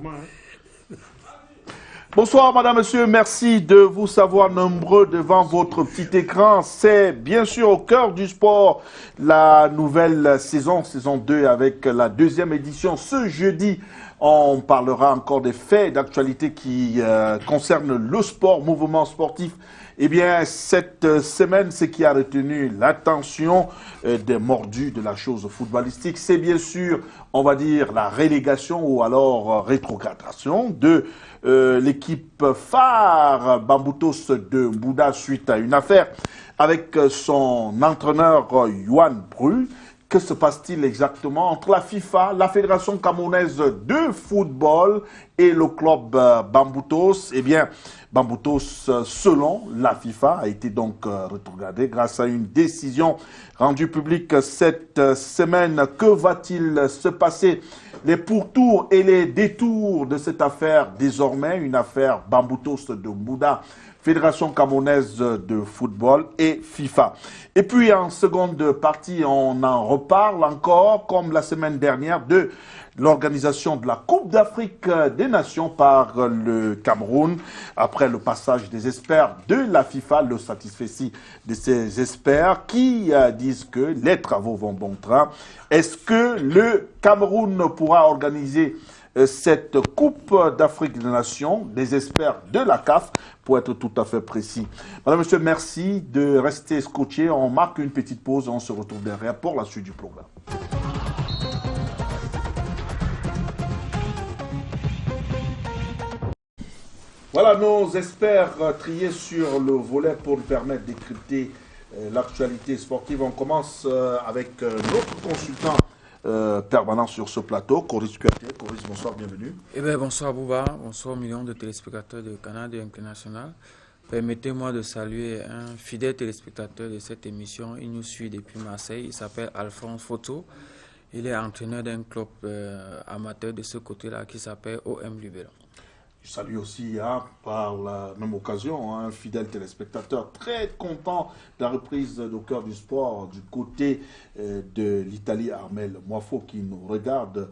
moment. Hein. Bonsoir madame, monsieur, merci de vous savoir nombreux devant votre petit écran. C'est bien sûr au cœur du sport la nouvelle saison, saison 2 avec la deuxième édition. Ce jeudi, on parlera encore des faits d'actualité qui concernent le sport, mouvement sportif. Eh bien, cette semaine, ce qui a retenu l'attention des mordus de la chose footballistique, c'est bien sûr, on va dire, la relégation ou alors rétrogradation de l'équipe phare Bamboutos de Mbouda suite à une affaire avec son entraîneur Yohan Bru. Que se passe-t-il exactement entre la FIFA, la Fédération camerounaise de football et le club Bamboutos? Eh bien, Bamboutos, selon la FIFA, a été donc rétrogradé grâce à une décision rendue publique cette semaine. Que va-t-il se passer? Les pourtours et les détours de cette affaire, désormais une affaire Bamboutos de Mbouda, Fédération camerounaise de football et FIFA. Et puis en seconde partie, on en reparle encore, comme la semaine dernière, de l'organisation de la Coupe d'Afrique des Nations par le Cameroun. Après le passage des experts de la FIFA, le satisfait de ces experts qui disent que les travaux vont bon train. Est-ce que le Cameroun pourra organiser cette Coupe d'Afrique des Nations, des experts de la CAF, pour être tout à fait précis. Madame, monsieur, merci de rester scotché. On marque une petite pause et on se retrouve derrière pour la suite du programme. Voilà nos experts triés sur le volet pour nous permettre de décrypter l'actualité sportive. On commence avec notre consultant permanent sur ce plateau, Coris Kouyaté. Coris, bonsoir, bienvenue. Eh bien, bonsoir Bouba, bonsoir millions de téléspectateurs de Canal International. Permettez-moi de saluer un fidèle téléspectateur de cette émission. Il nous suit depuis Marseille, il s'appelle Alphonse Foto. Il est entraîneur d'un club amateur de ce côté-là qui s'appelle OM Lubero. Je salue aussi, par la même occasion, un fidèle téléspectateur très content de la reprise au cœur du sport du côté de l'Italie, Armel Moifo, qui nous regarde.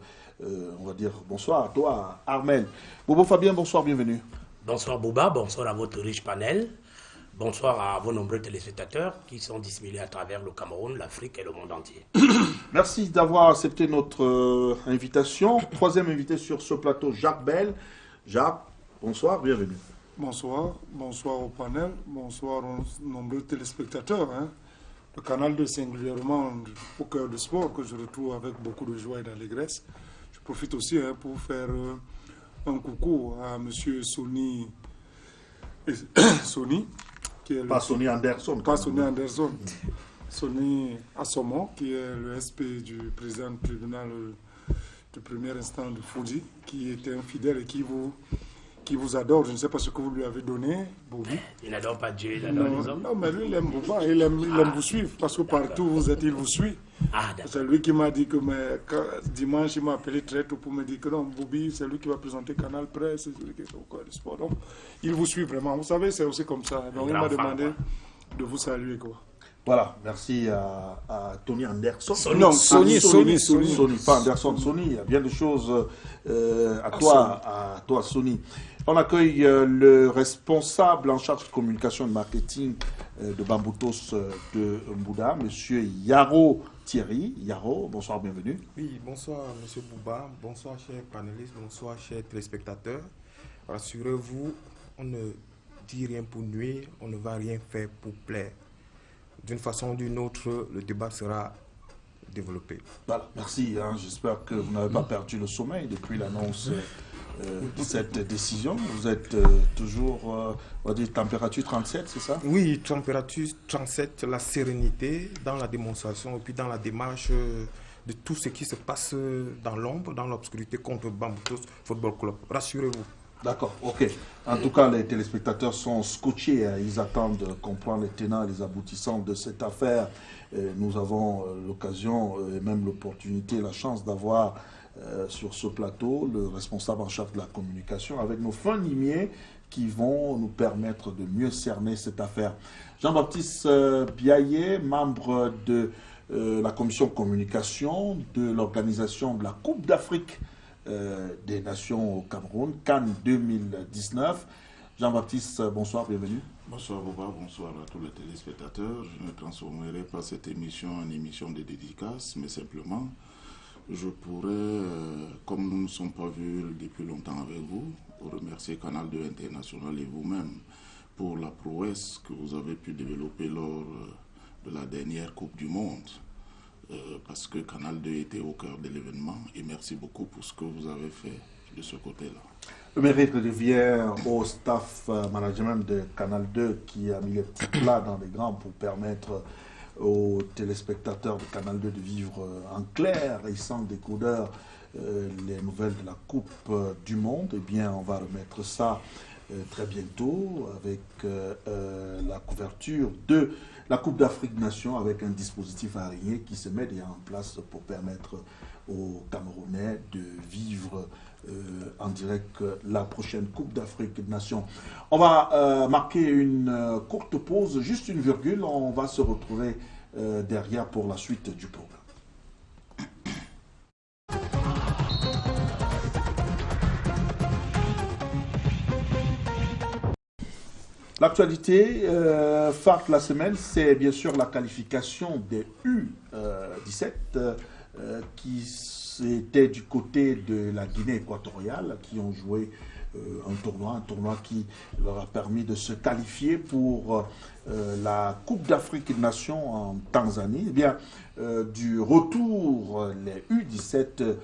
On va dire bonsoir à toi, Armel. Bobo Fabien, bonsoir, bienvenue. Bonsoir Bouba, bonsoir à votre riche panel. Bonsoir à vos nombreux téléspectateurs qui sont disséminés à travers le Cameroun, l'Afrique et le monde entier. Merci d'avoir accepté notre invitation. Troisième invité sur ce plateau, Jacques Bell. Jacques, bonsoir, bienvenue. Bonsoir, bonsoir au panel, bonsoir aux nombreux téléspectateurs. Le canal de singulièrement au cœur du sport que je retrouve avec beaucoup de joie et d'allégresse. Je profite aussi pour faire un coucou à M. Sony, qui est pas Sony Anderson. Pas Sony Anderson. Sony Assomo, qui est le SP du président du tribunal de premier instant de Fouzi, qui était un fidèle et qui vous adore. Je ne sais pas ce que vous lui avez donné, Bobby. Il n'adore pas Dieu, il adore les hommes. Non, mais lui, il aime vous pas. Il aime vous suivre, parce que partout où vous êtes, il vous suit. Ah, c'est lui qui m'a dit que dimanche, il m'a appelé très tôt pour me dire que non, Bobby, c'est lui qui va présenter Canal Presse, c'est lui qui est au cœur du sport. Donc, il vous suit vraiment. Vous savez, c'est aussi comme ça. Donc, il m'a demandé de vous saluer, quoi. Voilà, merci à Tony Anderson. Sony, pas Anderson, Sony. Il y a bien de choses à toi, Sony. On accueille le responsable en charge de communication et de marketing de Bamboutos de Mbouda, monsieur Yaro Thierry. Yaro, bonsoir, bienvenue. Oui, bonsoir, monsieur Bouba. Bonsoir, chers panélistes. Bonsoir, chers téléspectateurs. Rassurez-vous, on ne dit rien pour nuire, on ne va rien faire pour plaire. D'une façon ou d'une autre, le débat sera développé. Voilà, merci. J'espère que vous n'avez pas perdu le sommeil depuis l'annonce de cette décision. Vous êtes toujours, on va dire, température 37, c'est ça? Oui, température 37, la sérénité dans la démonstration et puis dans la démarche de tout ce qui se passe dans l'ombre, dans l'obscurité contre Bamboutos Football Club. Rassurez-vous. D'accord, ok. En tout cas, les téléspectateurs sont scotchés. Ils attendent de comprendre les tenants et les aboutissants de cette affaire. Nous avons l'occasion et même l'opportunité, la chance d'avoir sur ce plateau le responsable en charge de la communication avec nos fins limiers qui vont nous permettre de mieux cerner cette affaire. Jean-Baptiste Biaillé, membre de la commission communication de l'organisation de la Coupe d'Afrique des Nations au Cameroun, Cannes 2019. Jean-Baptiste, bonsoir, bienvenue. Bonsoir Boba, bonsoir à tous les téléspectateurs. Je ne transformerai pas cette émission en émission de dédicace, mais simplement, je pourrais, comme nous ne sommes pas vus depuis longtemps avec vous, remercier Canal 2 International et vous-même pour la prouesse que vous avez pu développer lors de la dernière Coupe du Monde. Parce que Canal 2 était au cœur de l'événement et merci beaucoup pour ce que vous avez fait de ce côté-là. Le mérite revient au staff management de Canal 2 qui a mis les petits plats dans les grands pour permettre aux téléspectateurs de Canal 2 de vivre en clair et sans décodeur les nouvelles de la Coupe du Monde. Eh bien, on va remettre ça très bientôt avec la couverture de la Coupe d'Afrique Nation avec un dispositif araignée qui se met déjà en place pour permettre aux Camerounais de vivre en direct la prochaine Coupe d'Afrique Nation. On va marquer une courte pause, juste une virgule, on va se retrouver derrière pour la suite du programme. L'actualité phare de la semaine, c'est bien sûr la qualification des U17 qui étaient du côté de la Guinée équatoriale, qui ont joué un tournoi qui leur a permis de se qualifier pour la Coupe d'Afrique des Nations en Tanzanie. Eh bien, du retour, les U17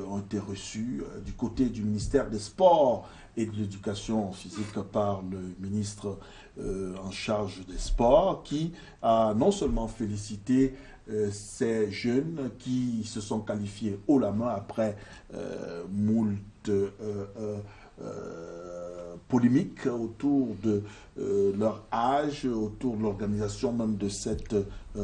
ont été reçus du côté du ministère des Sports et de l'Éducation physique par le ministre en charge des sports, qui a non seulement félicité ces jeunes qui se sont qualifiés haut la main après moult polémiques autour de leur âge, autour de l'organisation même de cette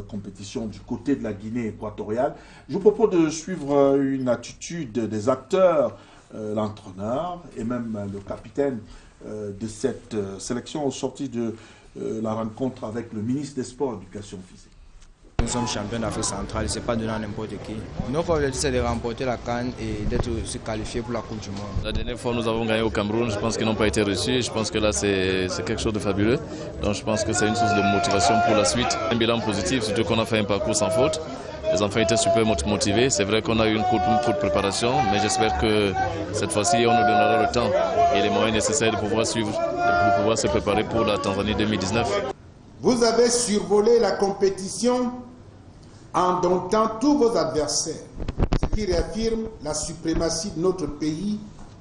compétition du côté de la Guinée équatoriale. Je vous propose de suivre une attitude des acteurs, l'entraîneur et même le capitaine de cette sélection au sorti de la rencontre avec le ministre des Sports et de l'Éducation physique. Nous sommes champions d'Afrique centrale, ce n'est pas donné à n'importe qui. Notre objectif, c'est de remporter la CAN et d'être aussi qualifié pour la Coupe du Monde. La dernière fois, nous avons gagné au Cameroun. Je pense qu'ils n'ont pas été reçus. Je pense que là, c'est quelque chose de fabuleux. Donc, je pense que c'est une source de motivation pour la suite. Un bilan positif, surtout qu'on a fait un parcours sans faute. Les enfants étaient super motivés. C'est vrai qu'on a eu une courte préparation, mais j'espère que cette fois-ci, on nous donnera le temps et les moyens nécessaires de pouvoir suivre, de pouvoir se préparer pour la Tanzanie 2019. Vous avez survolé la compétition en domptant tous vos adversaires, ce qui réaffirme la suprématie de notre pays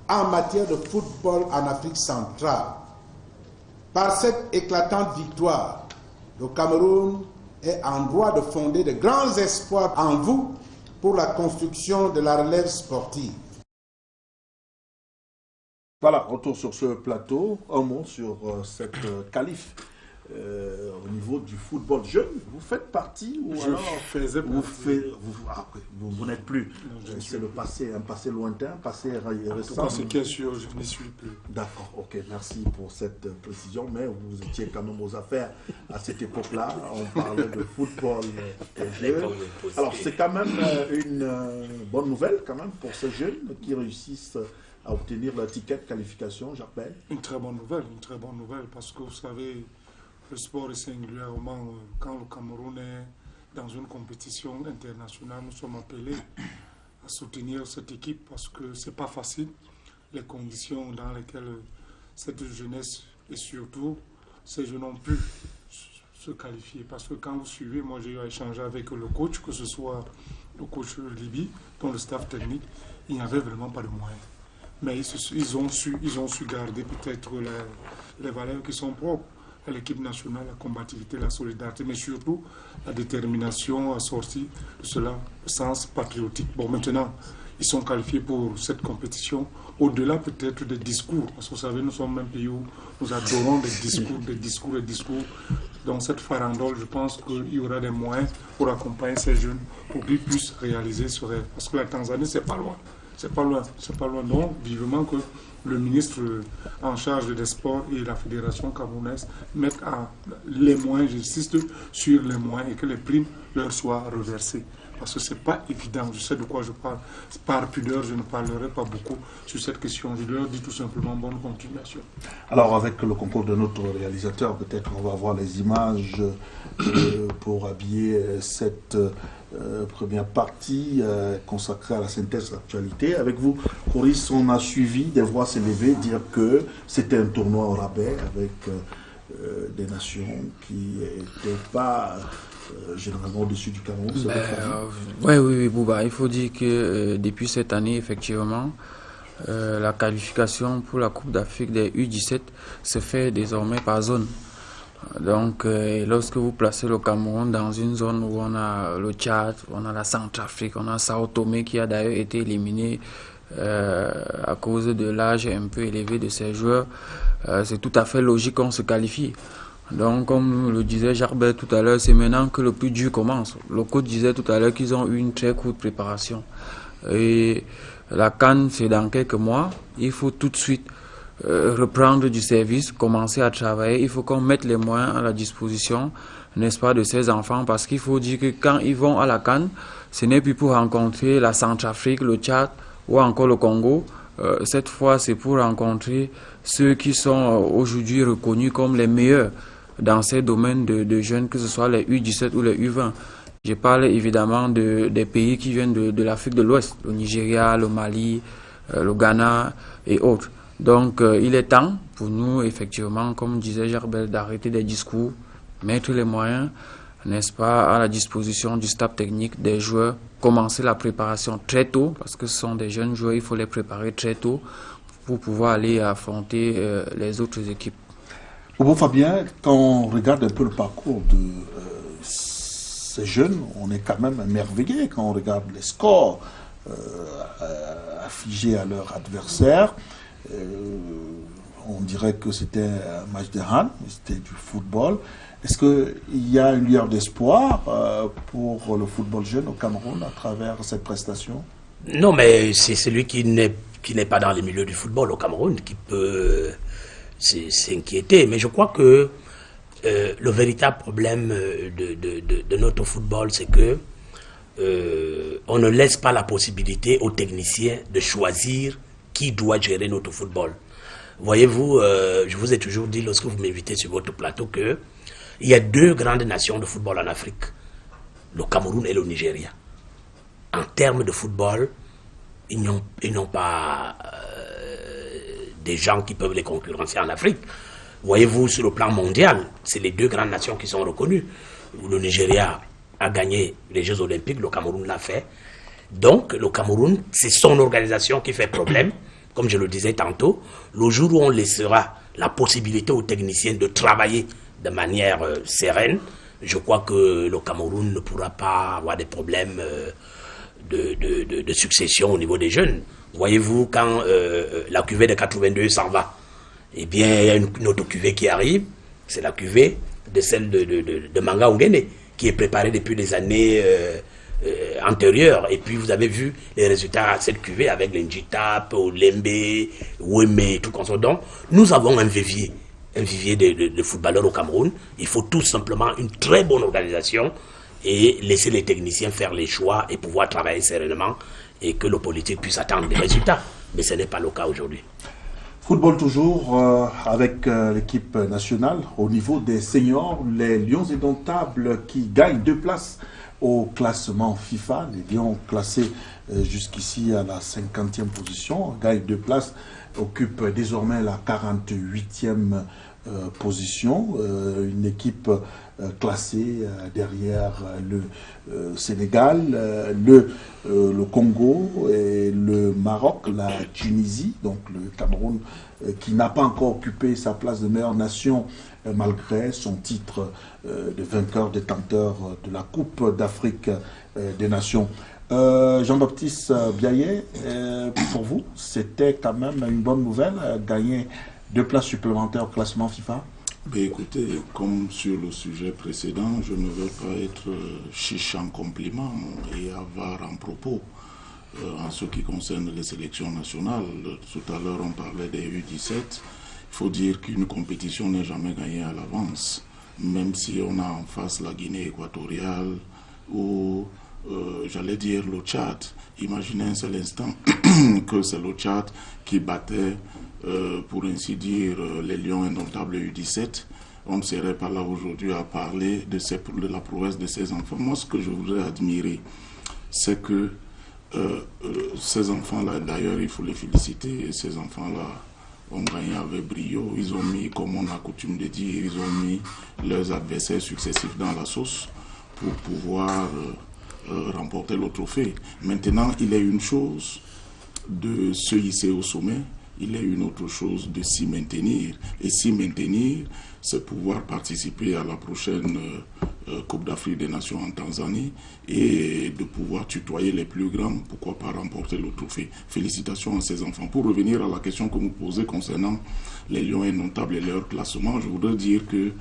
en matière de football en Afrique centrale. Par cette éclatante victoire, le Cameroun est en droit de fonder de grands espoirs en vous pour la construction de la relève sportive. Voilà, retour sur ce plateau. Un mot sur cette qualif. Au niveau du football jeune, vous faites partie ou je alors faisais partie. Vous n'êtes plus. C'est le passé, un passé lointain, un passé récent. C'est bien sûr, je n'y suis plus. D'accord, ok, merci pour cette précision, mais vous étiez quand même aux affaires à cette époque-là. On parlait de football jeune. Alors c'est quand même une bonne nouvelle quand même pour ces jeunes qui réussissent à obtenir leur ticket de qualification, j'appelle. Une très bonne nouvelle, parce que vous savez, le sport est singulièrement, quand le Cameroun est dans une compétition internationale, nous sommes appelés à soutenir cette équipe parce que ce n'est pas facile, les conditions dans lesquelles cette jeunesse et surtout ces jeunes ont pu se qualifier. Parce que quand vous suivez, moi j'ai eu à échanger avec le coach, que ce soit le coach Libye, dans le staff technique, il n'y avait vraiment pas de moyens. Mais ils ont su garder peut-être les valeurs qui sont propres à l'équipe nationale, la combativité, la solidarité, mais surtout la détermination assortie de cela, le sens patriotique. Bon, maintenant, ils sont qualifiés pour cette compétition, au-delà peut-être des discours, parce que vous savez, nous sommes un pays où nous adorons des discours. Dans cette farandole, je pense qu'il y aura des moyens pour accompagner ces jeunes, pour qu'ils puissent réaliser ce rêve. Parce que la Tanzanie, c'est pas loin. C'est pas loin. Donc, vivement que le ministre en charge des sports et la fédération camerounaise mettent les moyens, j'insiste sur les moyens, et que les primes leur soient reversées. parce que ce n'est pas évident. Je sais de quoi je parle. Par pudeur, je ne parlerai pas beaucoup sur cette question. Je leur dis tout simplement bonne continuation. Alors, avec le concours de notre réalisateur, peut-être on va voir les images pour habiller cette première partie consacrée à la synthèse de l'actualité. Avec vous, Coris, on a suivi des voix s'élever dire que c'était un tournoi au rabais avec des nations qui n'étaient pas généralement au-dessus du Cameroun. Oui, Bouba. Il faut dire que depuis cette année, effectivement, la qualification pour la Coupe d'Afrique des U17 se fait désormais par zone. Donc, lorsque vous placez le Cameroun dans une zone où on a le Tchad, on a la Centrafrique, on a Sao Tomé qui a d'ailleurs été éliminé à cause de l'âge un peu élevé de ses joueurs, c'est tout à fait logique qu'on se qualifie. Donc, comme le disait Jarbel tout à l'heure, c'est maintenant que le plus dur commence. Le coach disait tout à l'heure qu'ils ont eu une très courte préparation. Et la CAN, c'est dans quelques mois. Il faut tout de suite reprendre du service, commencer à travailler. Il faut qu'on mette les moyens à la disposition, n'est-ce pas, de ces enfants, parce qu'il faut dire que quand ils vont à la CAN, ce n'est plus pour rencontrer la Centrafrique, le Tchad ou encore le Congo. Cette fois, c'est pour rencontrer ceux qui sont aujourd'hui reconnus comme les meilleurs dans ces domaines de jeunes, que ce soit les U17 ou les U20. Je parle évidemment des pays qui viennent de l'Afrique de l'Ouest, le Nigeria, le Mali, le Ghana et autres. Donc, il est temps pour nous, effectivement, comme disait Jarbel, d'arrêter des discours, mettre les moyens, n'est-ce pas, à la disposition du staff technique, des joueurs, commencer la préparation très tôt, parce que ce sont des jeunes joueurs, il faut les préparer très tôt pour pouvoir aller affronter les autres équipes. Bon, Fabien, quand on regarde un peu le parcours de ces jeunes, on est quand même émerveillé quand on regarde les scores affligés à leur adversaire. On dirait que c'était un match de hand, c'était du football. Est-ce qu'il y a une lueur d'espoir pour le football jeune au Cameroun à travers cette prestation? Non, mais c'est celui qui n'est pas dans les milieux du football au Cameroun qui peut s'inquiéter. Mais je crois que le véritable problème de notre football, c'est que on ne laisse pas la possibilité aux techniciens de choisir qui doit gérer notre football. Voyez-vous, je vous ai toujours dit lorsque vous m'invitez sur votre plateau que il y a deux grandes nations de football en Afrique, le Cameroun et le Nigeria. En termes de football, ils n'ont pas des gens qui peuvent les concurrencer en Afrique. Voyez-vous, sur le plan mondial, c'est les deux grandes nations qui sont reconnues. Le Nigeria a gagné les Jeux Olympiques, le Cameroun l'a fait. Donc, le Cameroun, c'est son organisation qui fait problème. Comme je le disais tantôt, le jour où on laissera la possibilité aux techniciens de travailler de manière sereine, je crois que le Cameroun ne pourra pas avoir des problèmes de succession au niveau des jeunes. Voyez-vous, quand la cuvée de 82 s'en va, eh bien, il y a une autre cuvée qui arrive, c'est la cuvée de celle de Manga Ongene, qui est préparée depuis des années antérieures. Et puis, vous avez vu les résultats à cette cuvée avec l'Njitap, Olembe, Weme, tout comme ça. Donc, nous avons un vivier de footballeurs au Cameroun. Il faut tout simplement une très bonne organisation et laisser les techniciens faire les choix et pouvoir travailler sereinement et que le politique puisse attendre des résultats. Mais ce n'est pas le cas aujourd'hui. Football toujours avec l'équipe nationale au niveau des seniors, les Lions indomptables qui gagnent 2 places au classement FIFA. Les Lions classés jusqu'ici à la 50e position gagnent 2 places, occupent désormais la 48e position. Une équipe classée derrière le Sénégal, le Congo et le Maroc, la Tunisie, donc le Cameroun qui n'a pas encore occupé sa place de meilleure nation malgré son titre de vainqueur détenteur de la Coupe d'Afrique des Nations. Jean-Baptiste Biaye, pour vous, c'était quand même une bonne nouvelle, gagner 2 places supplémentaires au classement FIFA? Mais écoutez, comme sur le sujet précédent, je ne veux pas être chiche en compliment et avare en propos. En ce qui concerne les sélections nationales, tout à l'heure on parlait des U17, il faut dire qu'une compétition n'est jamais gagnée à l'avance. Même si on a en face la Guinée équatoriale ou j'allais dire le Tchad. Imaginez un seul instant que c'est le Tchad qui battait, pour ainsi dire, les Lions indomptables U17. On ne serait pas là aujourd'hui à parler de la prouesse de ces enfants. Moi, ce que je voudrais admirer, c'est que ces enfants-là, d'ailleurs, il faut les féliciter, ces enfants-là ont gagné avec brio. Ils ont mis, comme on a coutume de dire, ils ont mis leurs adversaires successifs dans la sauce pour pouvoir remporter le trophée. Maintenant, il est une chose de se hisser au sommet, il est une autre chose de s'y maintenir. Et s'y maintenir, c'est pouvoir participer à la prochaine Coupe d'Afrique des Nations en Tanzanie et de pouvoir tutoyer les plus grands, pourquoi pas remporter le trophée. Félicitations à ces enfants. Pour revenir à la question que vous posez concernant les Lions indomptables et leur classement, je voudrais dire que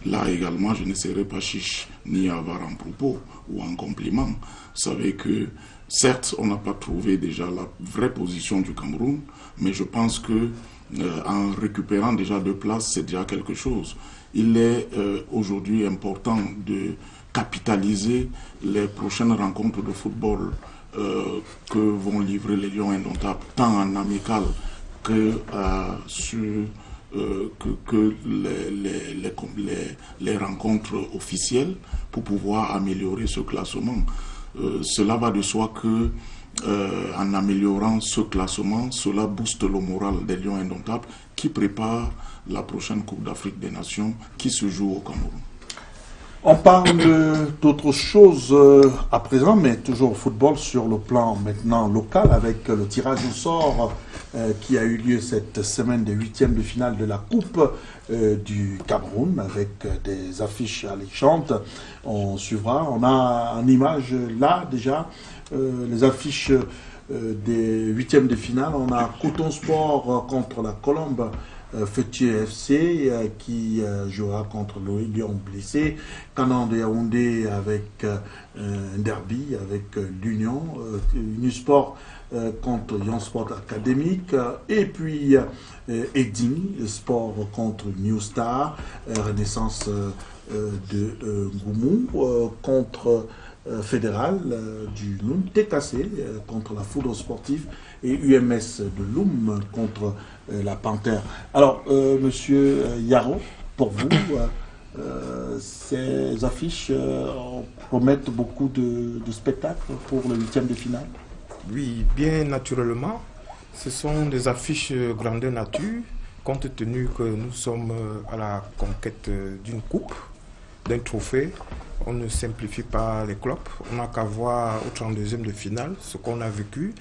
là également, je ne serai pas chiche ni avare en propos ou en compliment. Vous savez que certes, on n'a pas trouvé déjà la vraie position du Cameroun, mais je pense que en récupérant déjà 2 places, c'est déjà quelque chose. Il est aujourd'hui important de capitaliser les prochaines rencontres de football que vont livrer les Lions indomptables, tant en amical que les rencontres officielles pour pouvoir améliorer ce classement. Cela va de soi que en améliorant ce classement, cela booste le moral des Lions indomptables qui préparent la prochaine Coupe d'Afrique des Nations qui se joue au Cameroun. On parle d'autre chose à présent, mais toujours au football sur le plan maintenant local avec le tirage au sort qui a eu lieu cette semaine des 8e de finale de la Coupe du Cameroun avec des affiches alléchantes. On suivra, on a en image là déjà les affiches des 8e de finale. On a Coton Sport contre la Colombe. Fetier FC qui jouera contre le Lyon blessé, Canan de Yaoundé avec un derby avec l'Union, Unisport contre Lyon Sport Académique, et puis Edini Sport contre New Star, Renaissance de Ngoumou contre Fédéral du Loum, TKC contre la Foudre Sportive et UMS de Loum contre la Panthère. Alors, monsieur Yaro, pour vous, ces affiches promettent beaucoup de spectacles pour le 8e de finale? Oui, bien naturellement. Ce sont des affiches grandeur nature, compte tenu que nous sommes à la conquête d'une coupe, d'un trophée. On ne simplifie pas les clubs. On n'a qu'à voir au 32e de finale ce qu'on a vécu.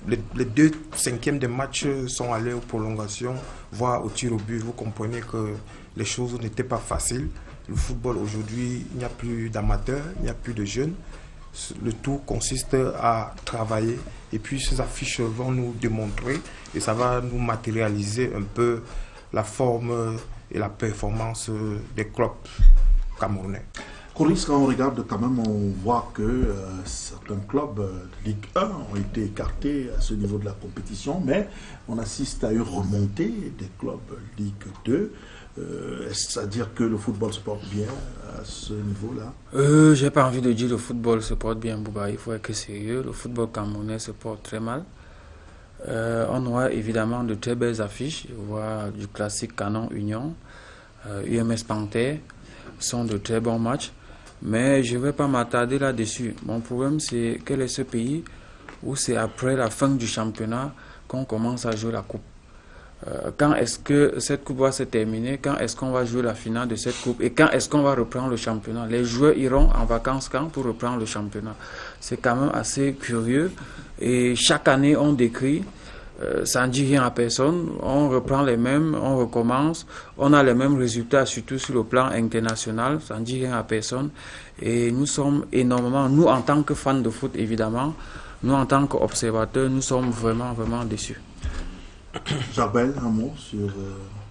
Les 2 5e des matchs sont allés aux prolongations, voire au tir au but. Vous comprenez que les choses n'étaient pas faciles. Le football aujourd'hui, il n'y a plus d'amateurs, il n'y a plus de jeunes. Le tout consiste à travailler. Et puis ces affiches vont nous démontrer et ça va nous matérialiser un peu la forme et la performance des clubs camerounais. Coris, quand on regarde quand même, on voit que certains clubs de Ligue 1 ont été écartés à ce niveau de la compétition, mais on assiste à une remontée des clubs Ligue 2. Est-ce à dire que le football se porte bien à ce niveau-là? J'ai pas envie de dire que le football se porte bien, Bouba. Il faut être sérieux. Le football camerounais se porte très mal. On voit évidemment de très belles affiches. On voit du classique Canon Union, UMS Panthère. Sont de très bons matchs, mais je ne vais pas m'attarder là-dessus. Mon problème, c'est quel est ce pays où c'est après la fin du championnat qu'on commence à jouer la coupe. Quand est-ce que cette coupe va se terminer? Quand est-ce qu'on va jouer la finale de cette coupe? Et quand est-ce qu'on va reprendre le championnat? Les joueurs iront en vacances quand pour reprendre le championnat? C'est quand même assez curieux. Et chaque année, on décrit. Ça ne dit rien à personne, on reprend les mêmes, on recommence, on a les mêmes résultats, surtout sur le plan international, ça ne dit rien à personne. Et nous sommes énormément, nous en tant que fans de foot évidemment, nous en tant qu'observateurs, nous sommes vraiment déçus. Jabel, un mot sur...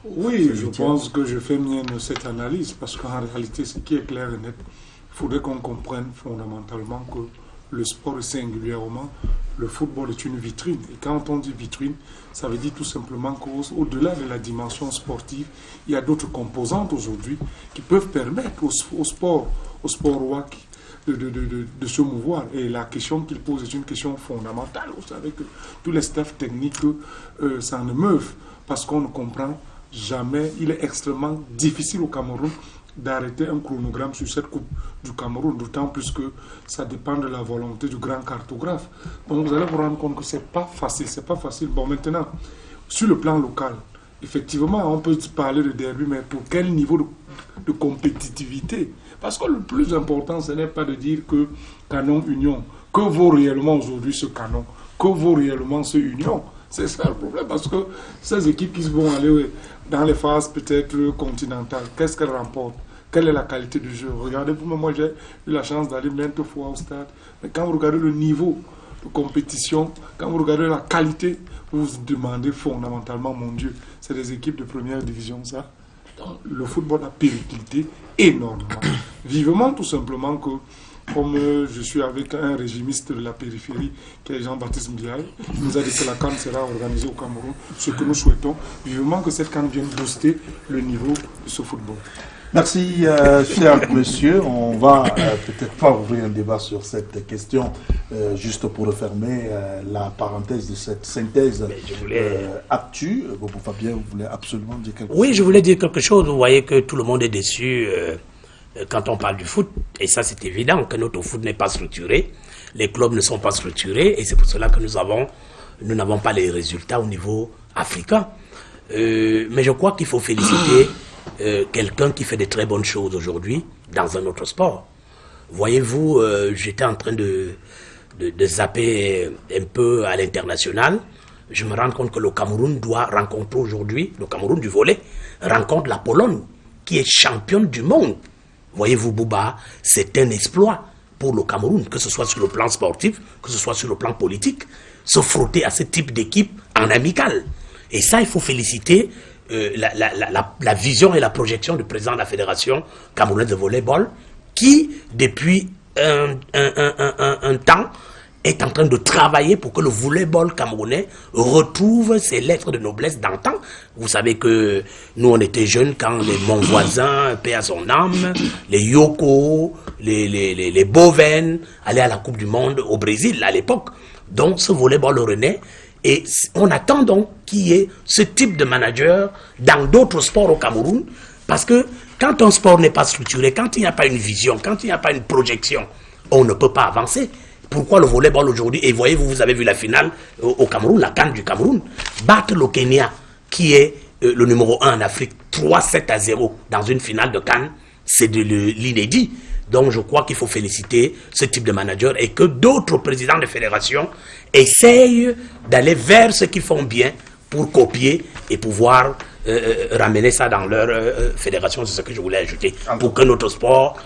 Oui, je pense que je fais mienne cette analyse, parce qu'en réalité, ce qui est clair et net, il faudrait qu'on comprenne fondamentalement que le sport et singulièrement, le football est une vitrine. Et quand on dit vitrine, ça veut dire tout simplement qu'au-delà de la dimension sportive, il y a d'autres composantes aujourd'hui qui peuvent permettre au sport roi de se mouvoir. Et la question qu'il pose est une question fondamentale. Vous savez que tous les staffs techniques s'en émeuvent parce qu'on ne comprend jamais. Il est extrêmement difficile au Cameroun d'arrêter un chronogramme sur cette Coupe du Cameroun, d'autant plus que ça dépend de la volonté du grand cartographe. Donc vous allez vous rendre compte que c'est pas facile. Bon, maintenant, sur le plan local, effectivement, on peut parler de derby, mais pour quel niveau de compétitivité? Parce que le plus important, ce n'est pas de dire que Canon Union, que vaut réellement aujourd'hui ce Canon, que vaut réellement ce Union. C'est ça le problème, parce que ces équipes qui vont aller dans les phases peut-être continentales, qu'est-ce qu'elles remportent? Quelle est la qualité du jeu? Regardez, pour moi j'ai eu la chance d'aller maintes fois au stade, mais quand vous regardez le niveau de compétition, quand vous regardez la qualité, vous vous demandez fondamentalement, mon Dieu, c'est des équipes de première division, ça? Donc, le football a périclité énormément. Vivement tout simplement que, comme je suis avec un régimiste de la périphérie, qui est Jean-Baptiste Mbiaye, il nous a dit que la CAN sera organisée au Cameroun, ce que nous souhaitons, vivement que cette CAN vienne booster le niveau de ce football. Merci, cher monsieur. On va peut-être pas ouvrir un débat sur cette question, juste pour refermer la parenthèse de cette synthèse actu. Bobo Fabien, vous voulez absolument dire quelque chose? Oui, je voulais dire quelque chose. Vous voyez que tout le monde est déçu quand on parle du foot. Et ça, c'est évident que notre foot n'est pas structuré. Les clubs ne sont pas structurés. Et c'est pour cela que nous n'avons pas les résultats au niveau africain. Mais je crois qu'il faut féliciter quelqu'un qui fait de très bonnes choses aujourd'hui dans un autre sport. Voyez-vous, j'étais en train de zapper un peu à l'international. Je me rends compte que le Cameroun doit rencontrer aujourd'hui, le Cameroun du volley, rencontre la Pologne, qui est championne du monde. Voyez-vous, Bouba, c'est un exploit pour le Cameroun, que ce soit sur le plan sportif, que ce soit sur le plan politique, se frotter à ce type d'équipe en amical. Et ça, il faut féliciter la vision et la projection du président de la Fédération camerounaise de volleyball, qui, depuis un temps, est en train de travailler pour que le volleyball camerounais retrouve ses lettres de noblesse d'antan. Vous savez que nous, on était jeunes quand mon voisin, paix à son âme, les Yoko, les Boven, allaient à la Coupe du Monde au Brésil à l'époque. Donc, ce volleyball renaît. Et on attend donc qu'il y ait ce type de manager dans d'autres sports au Cameroun, parce que quand un sport n'est pas structuré, quand il n'y a pas une vision, quand il n'y a pas une projection, on ne peut pas avancer. Pourquoi le volleyball aujourd'hui, et voyez-vous, vous avez vu la finale au Cameroun, la CAN du Cameroun, battre le Kenya, qui est le numéro 1 en Afrique, 3-7-0 dans une finale de CAN, c'est de l'inédit. Donc je crois qu'il faut féliciter ce type de manager et que d'autres présidents de fédération essayent d'aller vers ce qu'ils font bien pour copier et pouvoir ramener ça dans leur fédération. C'est ce que je voulais ajouter. Pour que notre sport,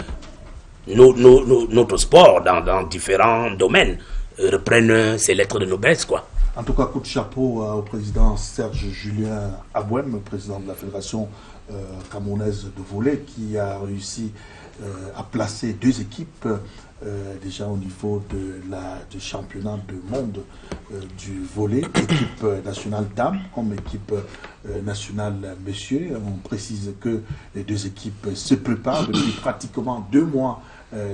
notre sport dans différents domaines reprenne ses lettres de noblesse, quoi. En tout cas, coup de chapeau au président Serge Julien Abouem, président de la Fédération camerounaise de volley, qui a réussi à placer deux équipes déjà au niveau du championnat du monde du volley, équipe nationale dames comme équipe nationale messieurs. On précise que les deux équipes se préparent depuis pratiquement 2 mois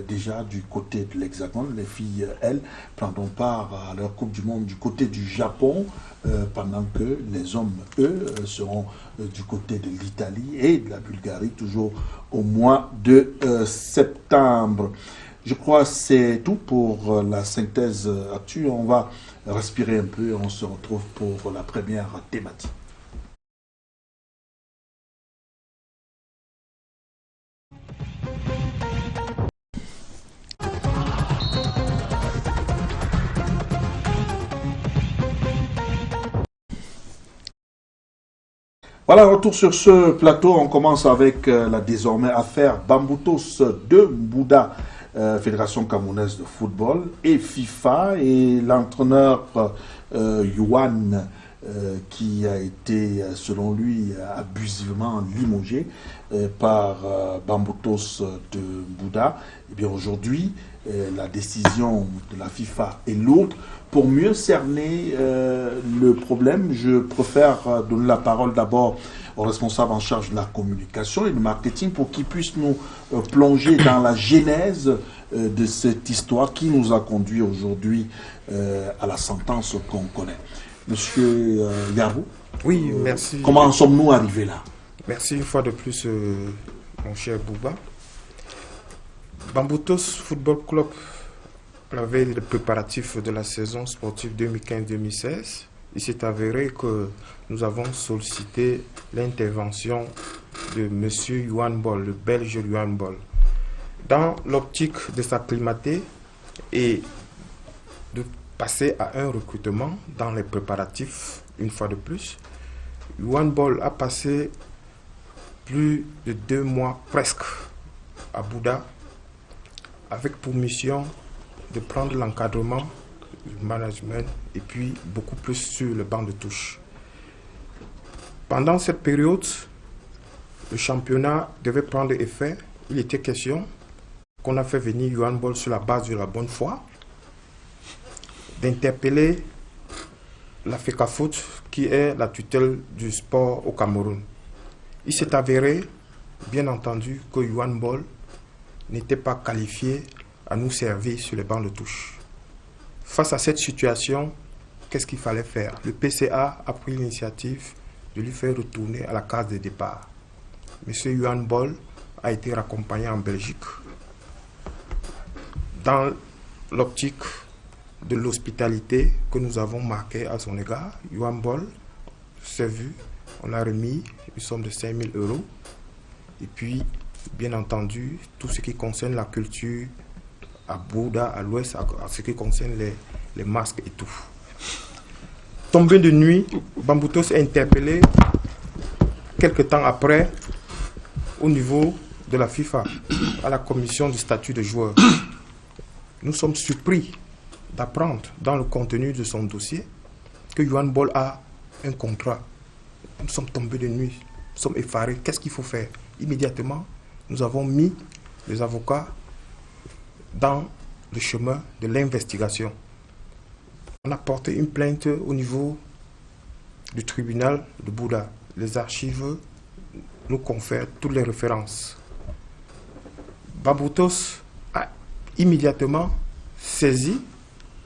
déjà du côté de l'Hexagone. Les filles, elles, prendront part à leur Coupe du Monde du côté du Japon, pendant que les hommes, eux, seront du côté de l'Italie et de la Bulgarie, toujours au mois de septembre. Je crois que c'est tout pour la synthèse actuelle. On va respirer un peu et on se retrouve pour la première thématique. Voilà, retour sur ce plateau. On commence avec la désormais affaire Bamboutos de Mbouda, Fédération camerounaise de football et FIFA, et l'entraîneur Yuan qui a été, selon lui, abusivement limogé par Bamboutos de Mbouda. Et bien aujourd'hui, la décision de la FIFA est lourde. Pour mieux cerner le problème, je préfère donner la parole d'abord responsable en charge de la communication et du marketing, pour qu'il puisse nous plonger dans la genèse de cette histoire qui nous a conduit aujourd'hui à la sentence qu'on connaît. Monsieur Garbou, oui, merci. Comment en sommes-nous arrivés là? Merci une fois de plus, mon cher Bouba. Bamboutos Football Club, la veille des préparatifs de la saison sportive 2015-2016, il s'est avéré que nous avons sollicité l'intervention de M. Yohan Bol, le belge Yohan Bol, dans l'optique de s'acclimater et de passer à un recrutement dans les préparatifs une fois de plus. Yohan Bol a passé plus de 2 mois presque à Bouda, avec pour mission de prendre l'encadrement, le management et puis beaucoup plus sur le banc de touche. Pendant cette période, le championnat devait prendre effet. Il était question qu'on a fait venir Yohan Bol sur la base de la bonne foi, d'interpeller la FECAFOOT qui est la tutelle du sport au Cameroun. Il s'est avéré, bien entendu, que Yohan Bol n'était pas qualifié à nous servir sur les bancs de touche. Face à cette situation, qu'est-ce qu'il fallait faire? Le PCA a pris l'initiative de lui faire retourner à la case de départ. Monsieur Yohan Bol a été raccompagné en Belgique dans l'optique de l'hospitalité que nous avons marquée à son égard. Yohan Bol s'est vu, on a remis une somme de 5 000 €. Et puis, bien entendu, tout ce qui concerne la culture à Bouda, à l'ouest, à ce qui concerne les masques et tout. Tombé de nuit, Bamboutos est interpellé quelques temps après au niveau de la FIFA, à la commission du statut de joueur. Nous sommes surpris d'apprendre dans le contenu de son dossier que Yohan Bol a un contrat. Nous sommes tombés de nuit, nous sommes effarés. Qu'est-ce qu'il faut faire? Immédiatement, nous avons mis les avocats dans le chemin de l'investigation. On a porté une plainte au niveau du tribunal de Bouda. Les archives nous confèrent toutes les références. Bamboutos a immédiatement saisi,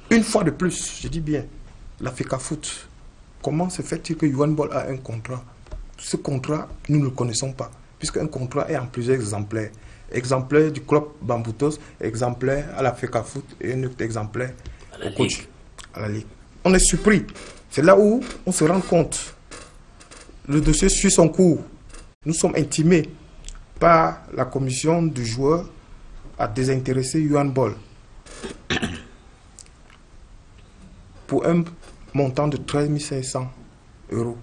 une fois de plus, je dis bien, la FECAFOOT. Comment se fait-il que Yohan Bol a un contrat? Ce contrat, nous ne le connaissons pas, puisqu'un contrat est en plusieurs exemplaires. Exemplaire du club Bamboutos, exemplaire à la FECAFOOT et un autre exemplaire au coach, à la Ligue. On est surpris. C'est là où on se rend compte. Le dossier suit son cours. Nous sommes intimés par la commission du joueur à désintéresser Yohan Bol pour un montant de 13 500 €.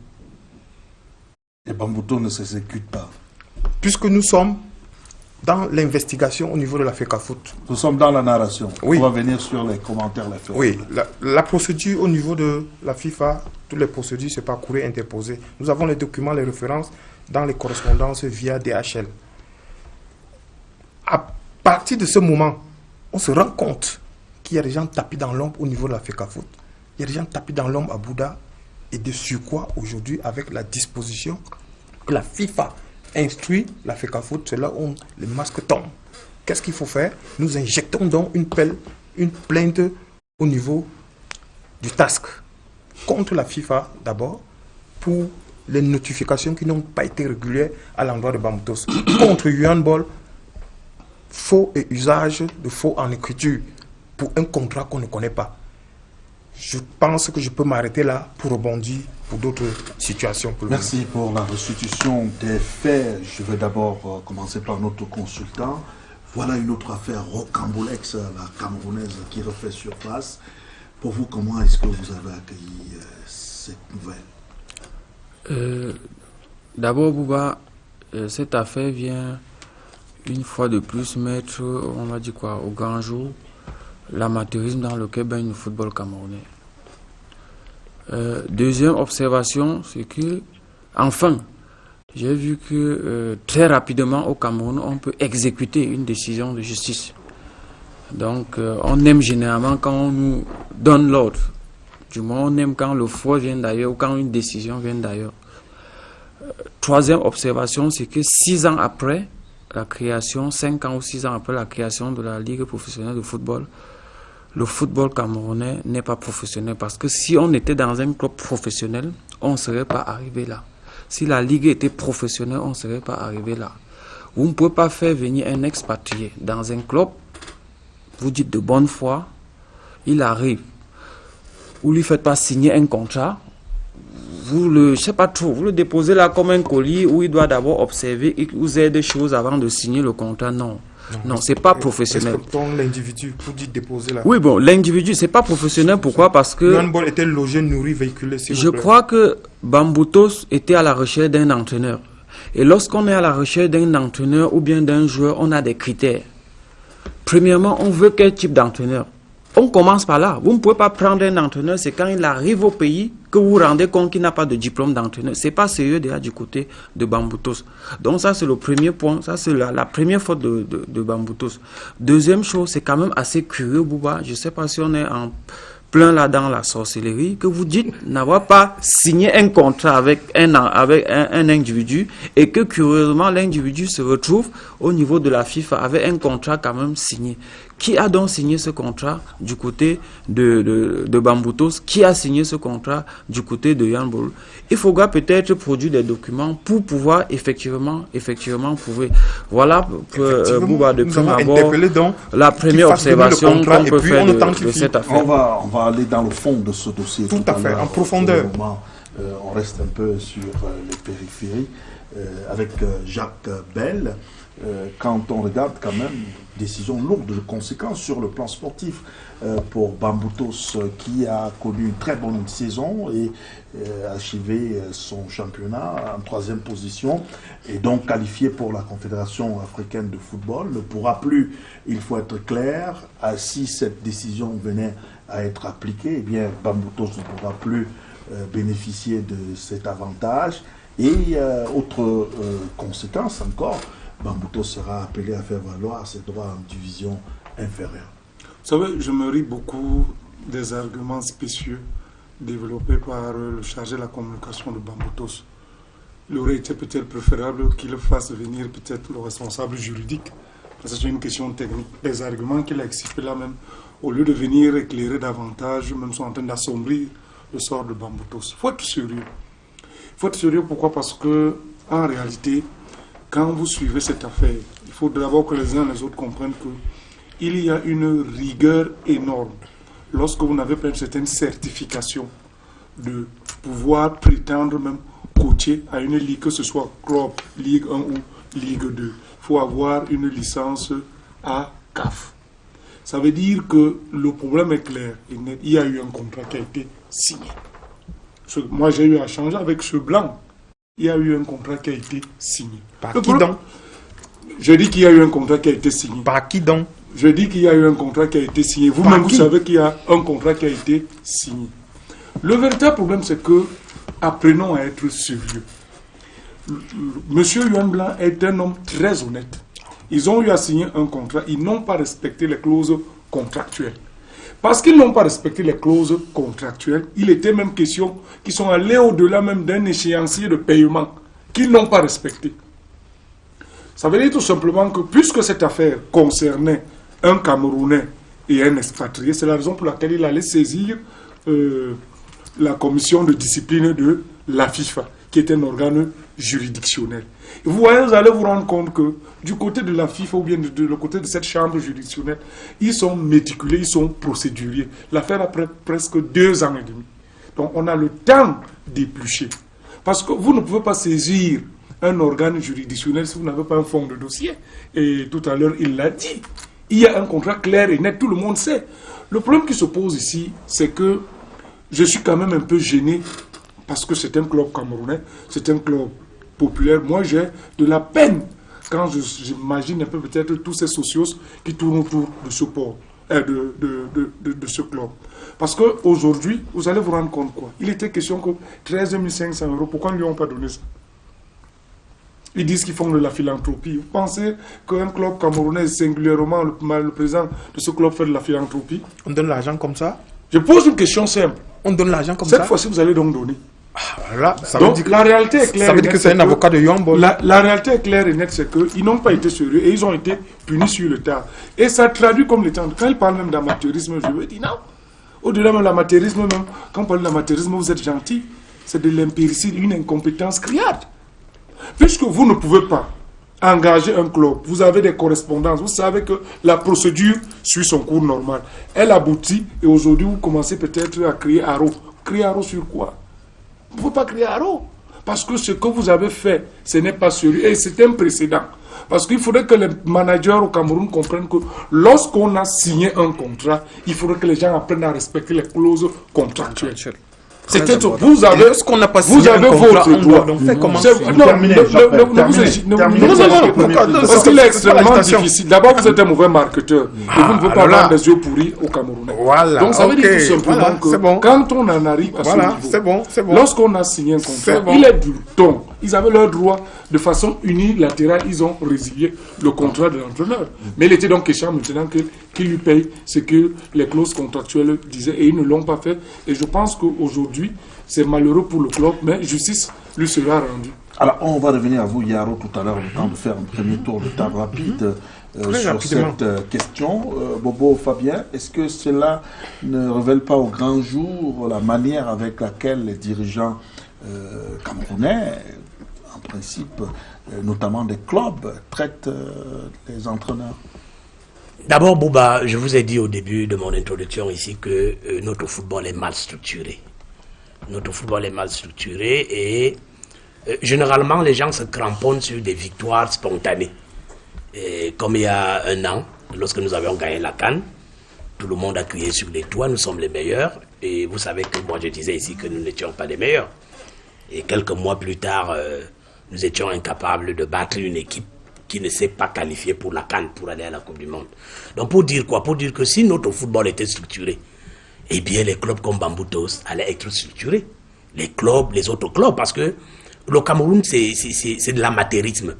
Et Bamboutos ne s'exécute pas. Puisque nous sommes dans l'investigation au niveau de la FECAFOOT. Nous sommes dans la narration. Oui. On va venir sur les commentaires. Oui, la procédure au niveau de la FIFA, toutes les procédures, c'est par courrier interposé. Nous avons les documents, les références dans les correspondances via DHL. À partir de ce moment, on se rend compte qu'il y a des gens tapis dans l'ombre au niveau de la FECAFOOT. Il y a des gens tapis dans l'ombre à Bouda. Et de surcroît, aujourd'hui, avec la disposition que la FIFA instruit la FECAFOOT, c'est là où les masques tombent. Qu'est-ce qu'il faut faire? Nous injectons donc une plainte au niveau du TASC contre la FIFA d'abord pour les notifications qui n'ont pas été régulières à l'endroit de Bamboutos. Contre Yohan Bol, faux et usage de faux en écriture pour un contrat qu'on ne connaît pas. Je pense que je peux m'arrêter là pour rebondir pour d'autres situations. Merci pour la restitution des faits. Je vais d'abord commencer par notre consultant. Voilà une autre affaire rocambolesque, la camerounaise qui refait surface. Pour vous, comment est-ce que vous avez accueilli cette nouvelle? D'abord, Bouba, cette affaire vient une fois de plus mettre, on va dire quoi, au grand jour, l'amateurisme dans lequel baigne le football camerounais. Deuxième observation, c'est que, enfin, j'ai vu que très rapidement au Cameroun, on peut exécuter une décision de justice. Donc, on aime généralement quand on nous donne l'ordre. Du moins, on aime quand le faux vient d'ailleurs ou quand une décision vient d'ailleurs. Troisième observation, c'est que 6 ans après la création, 5 ans ou 6 ans après la création de la Ligue professionnelle de football, le football camerounais n'est pas professionnel. Parce que si on était dans un club professionnel, on ne serait pas arrivé là. Si la Ligue était professionnelle, on ne serait pas arrivé là. Vous ne pouvez pas faire venir un expatrié dans un club, vous dites de bonne foi, il arrive, vous ne lui faites pas signer un contrat, vous le déposez là comme un colis où il doit d'abord observer et vous avez des choses avant de signer le contrat. Non, c'est pas professionnel. Respectons l'individu, vous dites déposer là. Oui, bon, l'individu, c'est pas professionnel. Pourquoi? Parce que... Le handball était logé, nourri, véhiculé, s'il vous Je plaît. crois que Bamboutos était à la recherche d'un entraîneur. Et lorsqu'on est à la recherche d'un entraîneur ou bien d'un joueur, on a des critères. Premièrement, on veut quel type d'entraîneur? On commence par là. Vous ne pouvez pas prendre un entraîneur, c'est quand il arrive au pays que vous vous rendez compte qu'il n'a pas de diplôme d'entraîneur. C'est pas sérieux déjà du côté de Bamboutos. Donc ça, c'est le premier point. Ça, c'est la première faute de Bamboutos. Deuxième chose, c'est quand même assez curieux, Bouba. Je ne sais pas si on est en plein là dans la sorcellerie, que vous dites n'avoir pas signé un contrat avec un individu et que curieusement, l'individu se retrouve au niveau de la FIFA avec un contrat quand même signé. Qui a donc signé ce contrat du côté de Bamboutos? Qui a signé ce contrat du côté de Yann Bol? Il faudra peut-être produire des documents pour pouvoir effectivement prouver. Voilà, Bouba, de prime abord, la première observation qu'on peut faire de cette affaire. On va aller dans le fond de ce dossier. Tout à fait, en profondeur. On reste un peu sur les périphéries avec Jacques Bell. Quand on regarde quand même, décision lourde de conséquences sur le plan sportif pour Bamboutos qui a connu une très bonne saison et achevé son championnat en 3e position et donc qualifié pour la Confédération africaine de football. Ne pourra plus, il faut être clair, si cette décision venait à être appliquée, eh bien Bamboutos ne pourra plus bénéficier de cet avantage. Et autre conséquence encore, Bamboutos sera appelé à faire valoir ses droits en division inférieure. Vous savez, je me ris beaucoup des arguments spécieux développés par le chargé de la communication de Bamboutos. Il aurait été peut-être préférable qu'il fasse venir peut-être le responsable juridique, parce que c'est une question technique. Les arguments qu'il a expliqués là même, au lieu de venir éclairer davantage, même sont en train d'assombrir le sort de Bamboutos. Il faut être sérieux. Il faut être sérieux, pourquoi? Parce que, en réalité, quand vous suivez cette affaire, il faut d'abord que les uns et les autres comprennent qu'il y a une rigueur énorme lorsque vous n'avez pas une certaine certification de pouvoir prétendre même coacher à une ligue, que ce soit club, Ligue 1 ou Ligue 2. Il faut avoir une licence à CAF. Ça veut dire que le problème est clair. Il y a eu un contrat qui a été signé. Moi, j'ai eu à changer avec ce blanc. Il y a eu un contrat qui a été signé. Par qui donc? Je dis qu'il y a eu un contrat qui a été signé. Par qui donc? Je dis qu'il y a eu un contrat qui a été signé. Vous-même, vous savez qu'il y a un contrat qui a été signé. Le véritable problème, c'est que, apprenons à être sérieux. Monsieur Yuan Blanc est un homme très honnête. Ils ont eu à signer un contrat. Ils n'ont pas respecté les clauses contractuelles. Parce qu'ils n'ont pas respecté les clauses contractuelles, il était même question qu'ils sont allés au-delà même d'un échéancier de paiement qu'ils n'ont pas respecté. Ça veut dire tout simplement que puisque cette affaire concernait un Camerounais et un expatrié, c'est la raison pour laquelle il allait saisir la commission de discipline de la FIFA, qui est un organe juridictionnel. Et vous voyez, vous allez vous rendre compte que du côté de la FIFA ou bien de le côté de cette chambre juridictionnelle, ils sont méticulés, ils sont procéduriers. L'affaire a presque 2 ans et demi. Donc on a le temps d'éplucher. Parce que vous ne pouvez pas saisir un organe juridictionnel si vous n'avez pas un fond de dossier. Et tout à l'heure, il l'a dit. Il y a un contrat clair et net, tout le monde sait. Le problème qui se pose ici, c'est que je suis quand même un peu gêné parce que c'est un club camerounais, c'est un club populaire. Moi, j'ai de la peine quand j'imagine un peu peut-être tous ces socios qui tournent autour de ce port, de ce club. Parce qu'aujourd'hui, vous allez vous rendre compte quoi? Il était question que 13 500 €, pourquoi ils ne lui ont pas donné ça? Ils disent qu'ils font de la philanthropie. Vous pensez qu'un club camerounais, singulièrement le président de ce club, fait de la philanthropie? On donne l'argent comme ça? Je pose une question simple. On donne l'argent comme ça? Cette fois-ci, vous allez donc donner. Là, ça Donc, veut dire que, la réalité est claire. ça veut dire que c'est un avocat de Yombo. La réalité est claire et nette, c'est qu'ils n'ont pas été sérieux et ils ont été punis sur le tard. Et ça traduit comme l'étant. Quand ils parlent même d'amateurisme, je veux dire non. Au-delà même de l'amateurisme, même, quand on parle d'amateurisme, vous êtes gentil. C'est de l'impéricide, une incompétence criarde. Puisque vous ne pouvez pas engager un club, vous avez des correspondances, vous savez que la procédure suit son cours normal. Elle aboutit et aujourd'hui vous commencez peut-être à crier haro. Crier haro sur quoi? Vous ne pouvez pas crier haro. Parce que ce que vous avez fait, ce n'est pas sérieux. Et c'est un précédent. Parce qu'il faudrait que les managers au Cameroun comprennent que lorsqu'on a signé un contrat, il faudrait que les gens apprennent à respecter les clauses contractuelles. C'était tout. Vous avez votre droit. Parce qu'il est extrêmement difficile. D'abord, vous êtes un mauvais marketeur. Et vous ne pouvez pas avoir des yeux pourris au Camerounais. Donc, ça veut dire tout simplement que quand on en arrive à ce niveau, lorsqu'on a signé un contrat, il est du temps. Ils avaient leur droit de façon unilatérale. Ils ont résilié le contrat de l'entraîneur. Mais il était donc question maintenant qu'il lui paye ce que les clauses contractuelles disaient. Et ils ne l'ont pas fait. Et je pense qu'aujourd'hui, c'est malheureux pour le club, mais justice lui sera rendue. Alors, on va revenir à vous, Yaro, tout à l'heure, le temps de faire un premier tour de table rapide sur cette question. Bobo, Fabien, est-ce que cela ne révèle pas au grand jour la manière avec laquelle les dirigeants camerounais, en principe, notamment des clubs, traitent les entraîneurs? D'abord, Bouba, je vous ai dit au début de mon introduction ici que notre football est mal structuré. Notre football est mal structuré et généralement les gens se cramponnent sur des victoires spontanées. Et comme il y a un an, lorsque nous avions gagné la CAN, tout le monde a crié sur les toits, nous sommes les meilleurs. Et vous savez que moi je disais ici que nous n'étions pas les meilleurs. Et quelques mois plus tard, nous étions incapables de battre une équipe qui ne s'est pas qualifiée pour la CAN, pour aller à la Coupe du Monde. Donc pour dire quoi? Pour dire que si notre football était structuré, eh bien les clubs comme Bamboutos allaient être structurés. Les clubs, les autres clubs, parce que le Cameroun, c'est de l'amateurisme.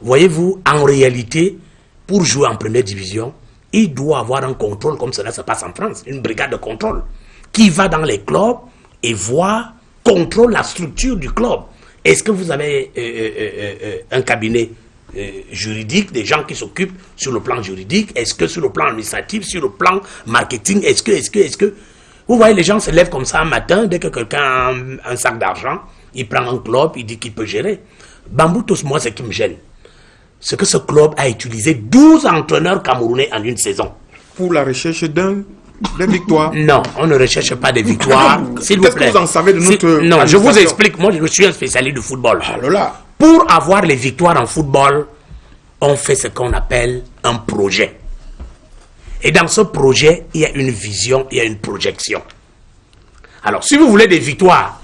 Voyez-vous, en réalité, pour jouer en première division, il doit avoir un contrôle comme cela se passe en France, une brigade de contrôle, qui va dans les clubs et voit, contrôle la structure du club. Est-ce que vous avez un cabinet juridique, des gens qui s'occupent sur le plan juridique? Est-ce que sur le plan administratif, sur le plan marketing, est-ce que... Vous voyez, les gens se lèvent comme ça un matin, dès que quelqu'un a un sac d'argent, il prend un club, il dit qu'il peut gérer. Bamboutos, moi, ce qui me gêne, c'est que ce club a utilisé 12 entraîneurs camerounais en une saison. Pour la recherche des victoires? Non, on ne recherche pas des victoires. S'il vous plaît. Qu'est-ce que vous en savez de notre... Non, je vous explique. Moi, je suis un spécialiste du football. Alors là. Pour avoir les victoires en football, on fait ce qu'on appelle un projet. Et dans ce projet, il y a une vision, il y a une projection. Alors, si vous voulez des victoires,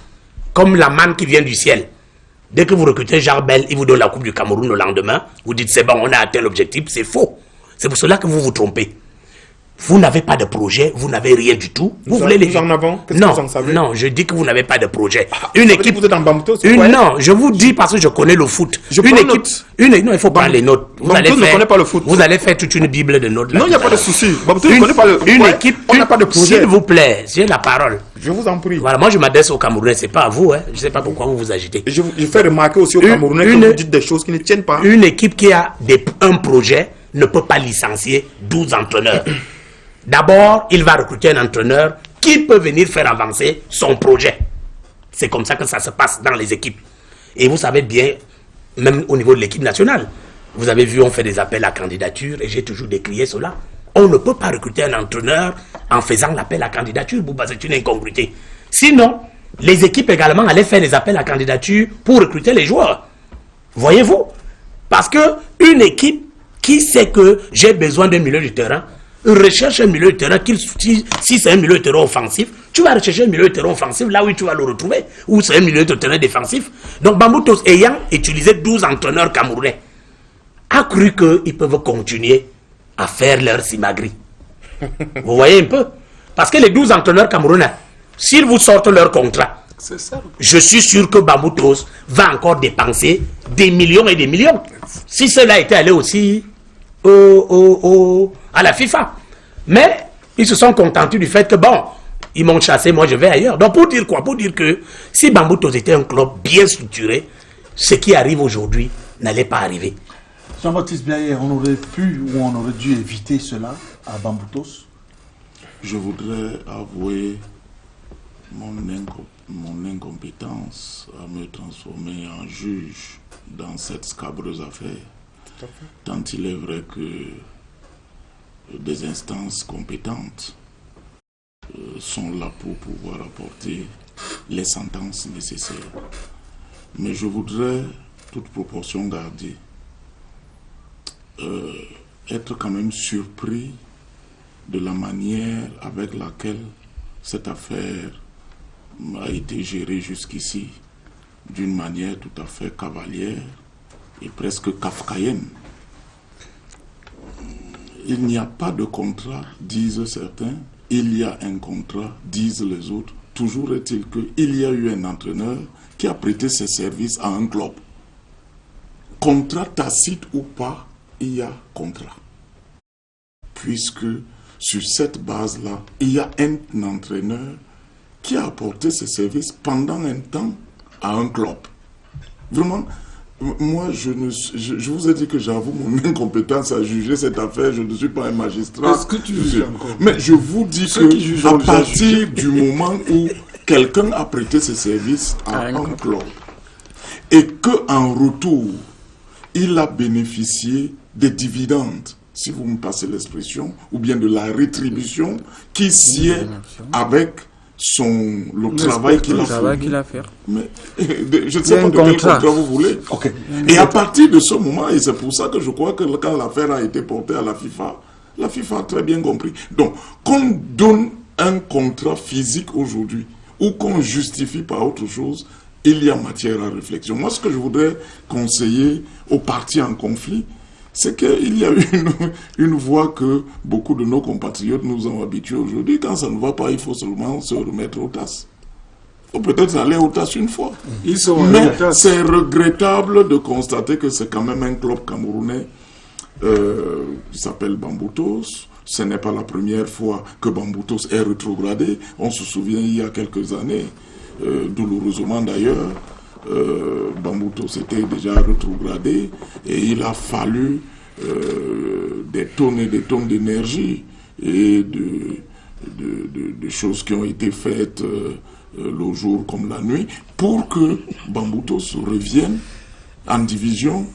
comme la manne qui vient du ciel, dès que vous recrutez Jarbel, il vous donne la Coupe du Cameroun le lendemain, vous dites c'est bon, on a atteint l'objectif, c'est faux. C'est pour cela que vous vous trompez. Vous n'avez pas de projet, vous n'avez rien du tout. Vous voulez les... en avant? Qu'est-ce non, que vous en savez? non, je dis que vous n'avez pas de projet. Une équipe, vous êtes en Bamboutos? Non, je vous dis parce que je connais le foot. Non, il faut prendre les notes. Vous ne connaissez pas le foot. Vous allez faire toute une bible de notes. Non, il n'y a pas de souci. Bamboutos ne connaît pas le foot. Une équipe, on n'a pas de projet. S'il vous plaît, j'ai la parole. Je vous en prie. Voilà, moi je m'adresse aux Camerounais, c'est pas à vous. Hein. Je ne sais pas pourquoi vous vous agitez. Je fais remarquer aussi aux Camerounais que vous dites des choses qui ne tiennent pas. Une équipe qui a un projet ne peut pas licencier 12 entraîneurs. D'abord, il va recruter un entraîneur qui peut venir faire avancer son projet. C'est comme ça que ça se passe dans les équipes. Et vous savez bien, même au niveau de l'équipe nationale, vous avez vu, on fait des appels à candidature et j'ai toujours décrié cela. On ne peut pas recruter un entraîneur en faisant l'appel à candidature, c'est une incongruité. Sinon, les équipes également allaient faire des appels à candidature pour recruter les joueurs. Voyez-vous? Parce qu'une équipe qui sait que j'ai besoin d'un milieu du terrain, recherche un milieu de terrain, si c'est un milieu de terrain offensif, tu vas rechercher un milieu de terrain offensif là où tu vas le retrouver, ou c'est un milieu de terrain défensif. Donc Bamboutos, ayant utilisé 12 entraîneurs camerounais, a cru qu'ils peuvent continuer à faire leur simagri. Vous voyez un peu? Parce que les 12 entraîneurs camerounais, s'ils vous sortent leur contrat, je suis sûr que Bamboutos va encore dépenser des millions et des millions. Si cela était allé aussi à la FIFA. Mais ils se sont contentés du fait que, bon, ils m'ont chassé, moi je vais ailleurs. Donc pour dire quoi? Pour dire que si Bamboutos était un club bien structuré, ce qui arrive aujourd'hui n'allait pas arriver. Jean-Baptiste Biaye, on aurait pu ou on aurait dû éviter cela à Bamboutos? Je voudrais avouer mon incompétence à me transformer en juge dans cette scabreuse affaire. Tant il est vrai que des instances compétentes sont là pour pouvoir apporter les sentences nécessaires. Mais je voudrais, toute proportion gardée, être quand même surpris de la manière avec laquelle cette affaire a été gérée jusqu'ici, d'une manière tout à fait cavalière et presque kafkaïenne. Il n'y a pas de contrat, disent certains, il y a un contrat, disent les autres. Toujours est-il qu'il y a eu un entraîneur qui a prêté ses services à un club. Contrat tacite ou pas, il y a contrat. Puisque sur cette base-là, il y a un entraîneur qui a apporté ses services pendant un temps à un club. Vraiment, moi, je vous ai dit que j'avoue mon incompétence à juger cette affaire. Je ne suis pas un magistrat. Est-ce que tu juges encore? Mais je vous dis que à partir du moment où quelqu'un a prêté ses services à un club et qu'en retour, il a bénéficié des dividendes, si vous me passez l'expression, ou bien de la rétribution qui sied avec le travail qu'il a fait. Mais je ne sais pas de quel contrat vous voulez. Okay. Et à partir de ce moment, et c'est pour ça que je crois que quand l'affaire a été portée à la FIFA a très bien compris. Donc, qu'on donne un contrat physique aujourd'hui, ou qu'on justifie par autre chose, il y a matière à réflexion. Moi, ce que je voudrais conseiller aux parties en conflit, c'est qu'il y a une voie que beaucoup de nos compatriotes nous ont habitués aujourd'hui. Quand ça ne va pas, il faut seulement se remettre aux tasses. Ou peut-être aller aux tasses une fois. Mais c'est regrettable de constater que c'est quand même un club camerounais qui s'appelle Bamboutos. Ce n'est pas la première fois que Bamboutos est rétrogradé. On se souvient il y a quelques années, douloureusement d'ailleurs, Bamboutos était déjà rétrogradé et il a fallu des tonnes et des tonnes d'énergie et de choses qui ont été faites le jour comme la nuit pour que Bamboutos revienne en division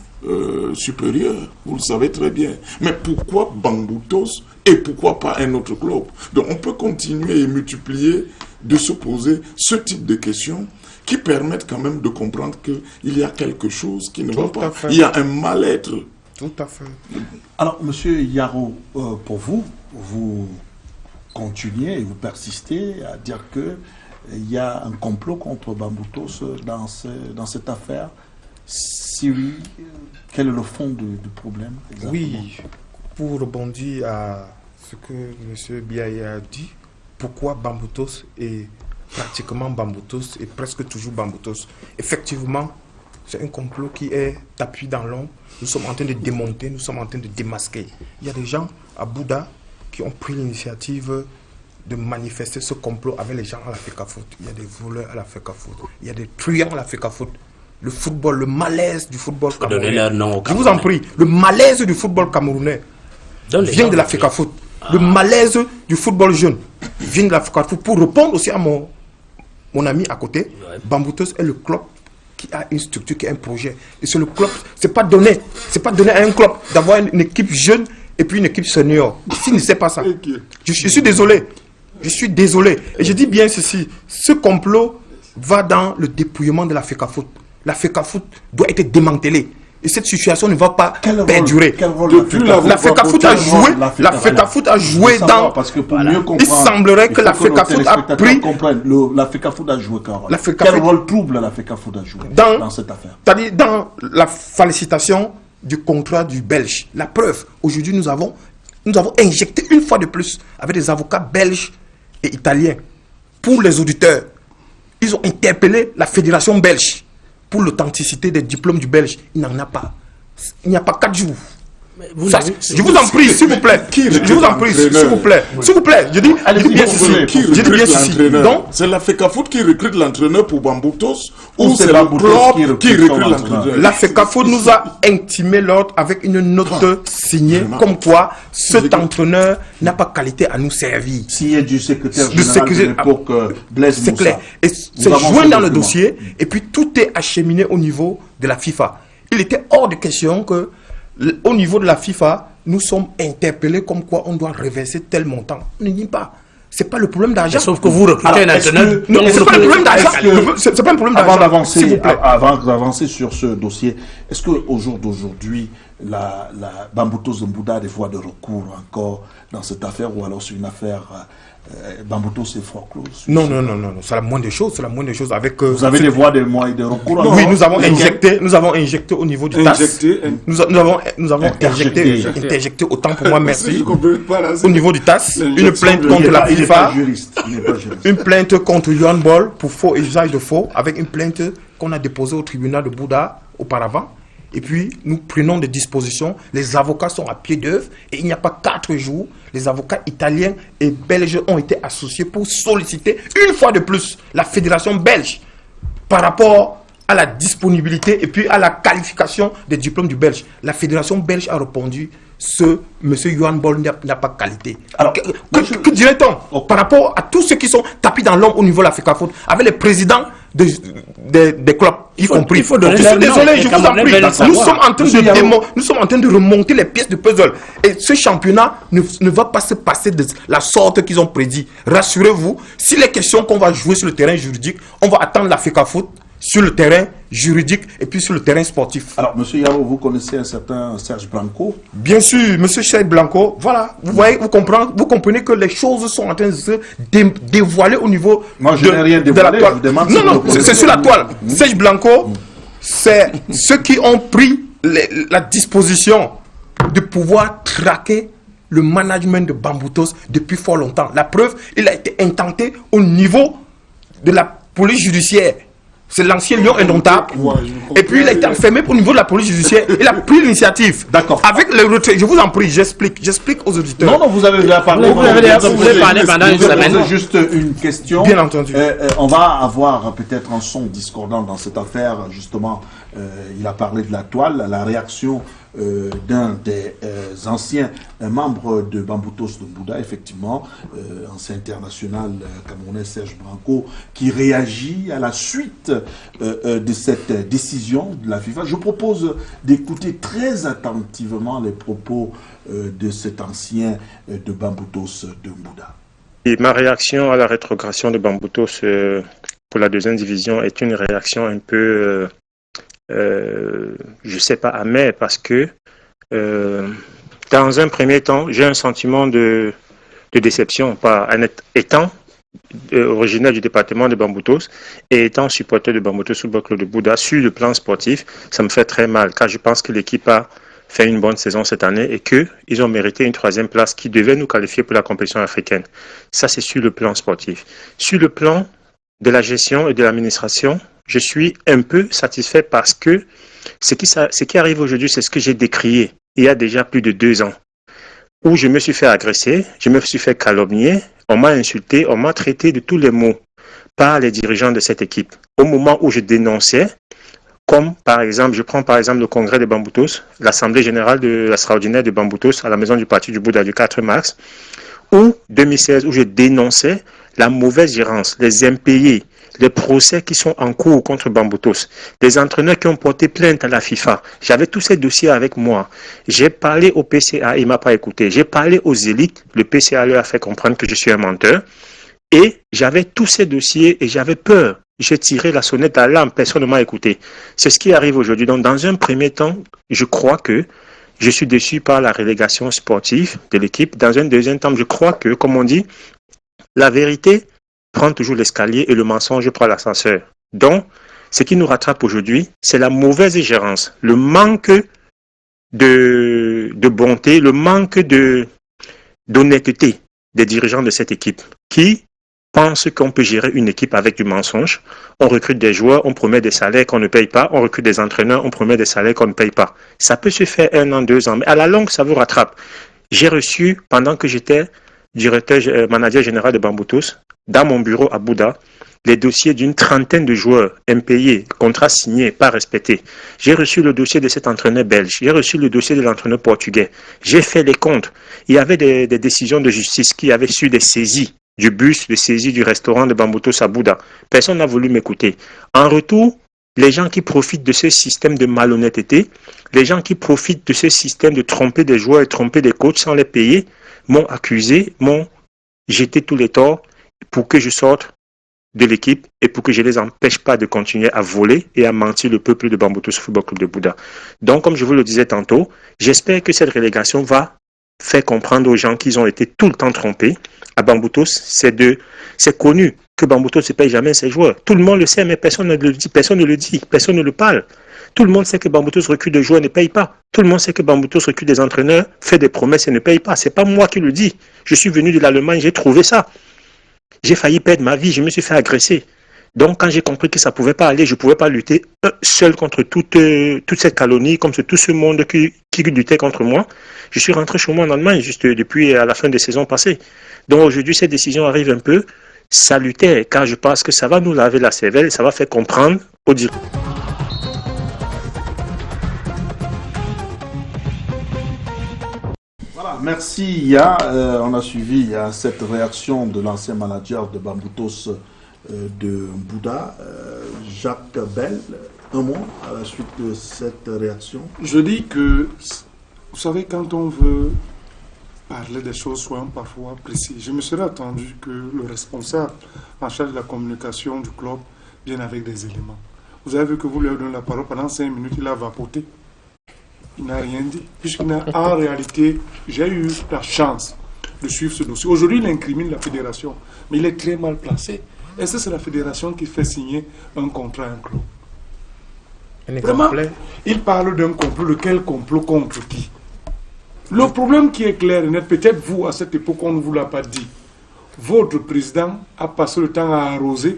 supérieure. Vous le savez très bien. Mais pourquoi Bamboutos et pourquoi pas un autre club? Donc on peut continuer et multiplier de se poser ce type de questions qui permettent quand même de comprendre qu'il y a quelque chose qui ne va pas. Il y a un mal-être. Tout à fait. Alors, Monsieur Yaro, pour vous continuez et vous persistez à dire qu'il y a un complot contre Bamboutos dans cette affaire. Si oui, quel est le fond du problème exactement? Oui, pour rebondir à ce que M. Biaye a dit, pourquoi Bamboutos est pratiquement Bamboutos et presque toujours Bamboutos. Effectivement, c'est un complot qui est appuyé dans l'ombre. Nous sommes en train de démonter, nous sommes en train de démasquer. Il y a des gens à Bouddha qui ont pris l'initiative de manifester ce complot avec les gens à la FECAFOOT. Il y a des voleurs à la FECAFOOT. Il y a des truands à la FECAFOOT. Le football, le malaise du football camerounais. Je vous en prie, le malaise du football camerounais vient de la FECAFOOT. Le malaise du football jeune vient de la FECAFOOT. Pour répondre aussi à mon ami à côté, Bamboutos est le club qui a une structure, qui a un projet. Et c'est le club, c'est pas donné à un club d'avoir une équipe jeune et puis une équipe senior. Ici, ne sait pas ça. Je suis désolé. Je suis désolé. Et je dis bien ceci, ce complot va dans le dépouillement de la FECAFOOT. La FECAFOOT doit être démantelée. Et cette situation ne va pas perdurer. La FECAFOOT a joué dans... Parce que pour mieux comprendre, il semblerait que la FECAFOOT a pris... La FECAFOOT a joué quel rôle trouble la FECAFOOT a joué dans cette affaire? C'est-à-dire dans la félicitation du contrat du Belge. La preuve, aujourd'hui nous avons injecté une fois de plus avec des avocats belges et italiens. Pour les auditeurs, ils ont interpellé la fédération belge pour l'authenticité des diplômes du Belge. Il n'en a pas. Il n'y a pas 4 jours. Je vous en prie, s'il vous plaît. Je vous en prie, s'il vous plaît. S'il vous plaît, je dis bien ceci. Donc, c'est la FECAFOOT qui recrute l'entraîneur pour Bamboutos ou c'est le club qui recrute l'entraîneur? La FECAFOOT nous a intimé l'ordre avec une note signée comme quoi cet entraîneur n'a pas qualité à nous servir. Signé du secrétaire général de l'époque, Blaise Moussa. C'est clair. Et c'est joint dans le dossier et puis tout est acheminé au niveau de la FIFA. Il était hors de question que au niveau de la FIFA, nous sommes interpellés comme quoi on doit reverser tel montant. On ne dit pas. C'est pas le problème d'argent. Sauf que vous recrutez un entraîneur. Non, c'est pas le problème d'argent. C'est pas un problème d'argent. Avant d'avancer sur ce dossier, est-ce qu'au jour d'aujourd'hui, la Bamboutos Mbouda a des voies de recours encore dans cette affaire ou alors c'est une affaire Bamboutos et fort close? Non, c'est la moindre des choses. Avec, vous avez des voies de recours? Oui, nous avons injecté au niveau du TAS. Nous avons injecté autant pour moi, merci. Au niveau du TAS, une plainte contre la FIFA, une plainte contre Yohan Bol pour faux et usage de faux, avec une plainte qu'on a déposée au tribunal de Bouddha auparavant. Et puis, nous prenons des dispositions. Les avocats sont à pied d'œuvre. Et il n'y a pas 4 jours, les avocats italiens et belges ont été associés pour solliciter une fois de plus la fédération belge par rapport à la disponibilité et puis à la qualification des diplômes du Belge. La fédération belge a répondu, M. Yohan Bol n'a pas qualité. Alors, que dirait-on par rapport à tous ceux qui sont tapis dans l'ombre au niveau de la FECAFOOT, avec les présidents des clubs, y compris. Il faut donner je suis désolé, je vous en prie. Nous sommes en train de remonter les pièces de puzzle. Et ce championnat ne va pas se passer de la sorte qu'ils ont prédit. Rassurez-vous, si les questions qu'on va jouer sur le terrain juridique, on va attendre la FECAFOOT sur le terrain juridique et puis sur le terrain sportif. Alors, M. Yao, vous connaissez un certain Serge Blanco? Bien sûr, M. Serge Blanco, voilà, vous voyez, vous comprenez que les choses sont en train de se dévoiler au niveau je n'ai rien dévoilé, de la toile. Non, c'est sur la toile. Serge Blanco, c'est ceux qui ont pris la disposition de pouvoir traquer le management de Bamboutos depuis fort longtemps. La preuve, il a été intenté au niveau de la police judiciaire. C'est l'ancien lion indomptable. Et puis il a été enfermé au niveau de la police judiciaire. Il a pris l'initiative. D'accord. Avec le retrait. Je vous en prie, j'explique aux auditeurs. Non, vous avez déjà parlé. Vous avez parlé pendant une semaine. Juste une question. Bien entendu. On va avoir peut-être un son discordant dans cette affaire. Justement, il a parlé de la toile, la réaction d'un des anciens membres de Bamboutos de Bouddha, effectivement, ancien international camerounais Serge Blanco, qui réagit à la suite de cette décision de la FIFA. Je propose d'écouter très attentivement les propos de cet ancien de Bamboutos de Bouddha. Et ma réaction à la rétrogradation de Bamboutos pour la 2e division est une réaction un peu... je sais pas, amer, parce que dans un premier temps, j'ai un sentiment de déception, étant originaire du département de Bamboutos et étant supporter de Bamboutos Football Club de Bouddha. Sur le plan sportif, ça me fait très mal, car je pense que l'équipe a fait une bonne saison cette année et qu'ils ont mérité une 3e place qui devait nous qualifier pour la compétition africaine. Ça, c'est sur le plan sportif. Sur le plan de la gestion et de l'administration, je suis un peu satisfait parce que ce qui arrive aujourd'hui, c'est ce que j'ai décrié il y a déjà plus de 2 ans, où je me suis fait agresser, je me suis fait calomnier, on m'a insulté, on m'a traité de tous les mots par les dirigeants de cette équipe. Au moment où je dénonçais, comme par exemple, je prends par exemple le congrès de Bamboutos, l'assemblée générale de l'extraordinaire de Bamboutos à la maison du parti du Bouddha du 4 mars, ou 2016, où je dénonçais la mauvaise gérance, les impayés, les procès qui sont en cours contre Bamboutos, des entraîneurs qui ont porté plainte à la FIFA. J'avais tous ces dossiers avec moi. J'ai parlé au PCA, il ne m'a pas écouté. J'ai parlé aux élites, le PCA leur a fait comprendre que je suis un menteur. Et j'avais tous ces dossiers et j'avais peur. J'ai tiré la sonnette d'alarme, personne ne m'a écouté. C'est ce qui arrive aujourd'hui. Donc, dans un premier temps, je crois que je suis déçu par la relégation sportive de l'équipe. Dans un deuxième temps, je crois que, comme on dit, la vérité prend toujours l'escalier et le mensonge prend l'ascenseur. Donc, ce qui nous rattrape aujourd'hui, c'est la mauvaise gérance, le manque de bonté, le manque d'honnêteté des dirigeants de cette équipe qui pense qu'on peut gérer une équipe avec du mensonge. On recrute des joueurs, on promet des salaires qu'on ne paye pas. On recrute des entraîneurs, on promet des salaires qu'on ne paye pas. Ça peut se faire 1 an, 2 ans, mais à la longue, ça vous rattrape. J'ai reçu, pendant que j'étais manager général de Bamboutos, dans mon bureau à Bouddha, les dossiers d'une trentaine de joueurs impayés, contrats signés, pas respectés. J'ai reçu le dossier de cet entraîneur belge. J'ai reçu le dossier de l'entraîneur portugais. J'ai fait les comptes. Il y avait des décisions de justice qui avaient su des saisies du bus, des saisies du restaurant de Bamboutos à Bouddha. Personne n'a voulu m'écouter. En retour, les gens qui profitent de ce système de malhonnêteté, les gens qui profitent de ce système de tromper des joueurs et tromper des coachs sans les payer, m'ont accusé, m'ont jeté tous les torts pour que je sorte de l'équipe et pour que je ne les empêche pas de continuer à voler et à mentir le peuple de Bamboutos Football Club de Bouddha. Donc, comme je vous le disais tantôt, j'espère que cette relégation va faire comprendre aux gens qu'ils ont été tout le temps trompés. À Bamboutos, c'est connu que Bamboutos ne paye jamais ses joueurs. Tout le monde le sait, mais personne ne le dit, personne ne le parle. Tout le monde sait que Bamboutos recrute des joueurs et ne paye pas. Tout le monde sait que Bamboutos recrute des entraîneurs, fait des promesses et ne paye pas. Ce n'est pas moi qui le dis. Je suis venu de l'Allemagne, j'ai trouvé ça. J'ai failli perdre ma vie, je me suis fait agresser. Donc, quand j'ai compris que ça ne pouvait pas aller, je ne pouvais pas lutter seul contre toute cette calomnie, comme tout ce monde qui luttait contre moi, je suis rentré chez moi en Allemagne, juste depuis à la fin des saisons passées. Donc, aujourd'hui, cette décision arrive un peu salutaire, car je pense que ça va nous laver la cervelle, ça va faire comprendre aux dirigeants. Merci, on a suivi cette réaction de l'ancien manager de Bamboutos de Bouddha, Jacques Bell. Un mot à la suite de cette réaction. Je dis que, vous savez, quand on veut parler des choses, soyons parfois précis. Je me serais attendu que le responsable en charge de la communication du club vienne avec des éléments. Vous avez vu que vous lui avez donné la parole pendant 5 minutes, il a vapoté. Il n'a rien dit, en réalité, j'ai eu la chance de suivre ce dossier. Aujourd'hui, il incrimine la fédération, mais il est très mal placé. Est-ce que c'est la fédération qui fait signer un contrat à un club? Vraiment, il parle d'un complot. Lequel complot contre qui? Le problème qui est clair et net, peut-être vous, à cette époque, on ne vous l'a pas dit. Votre président a passé le temps à arroser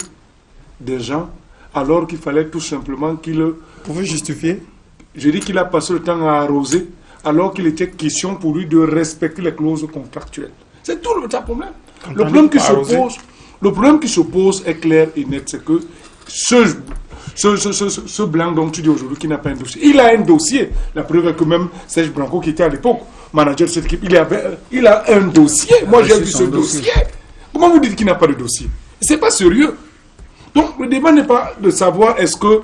des gens, alors qu'il fallait tout simplement qu'il... Vous pouvez justifier? Je dis qu'il a passé le temps à arroser, alors qu'il était question pour lui de respecter les clauses contractuelles. C'est tout le problème. Le problème qui se pose est clair et net, c'est que ce blanc dont tu dis aujourd'hui qui n'a pas un dossier, il a un dossier. La preuve est que même Serge Branco, qui était à l'époque manager de cette équipe, il a un dossier. Moi, j'ai vu ce dossier. Comment vous dites qu'il n'a pas de dossier? C'est pas sérieux. Donc, le débat n'est pas de savoir est-ce que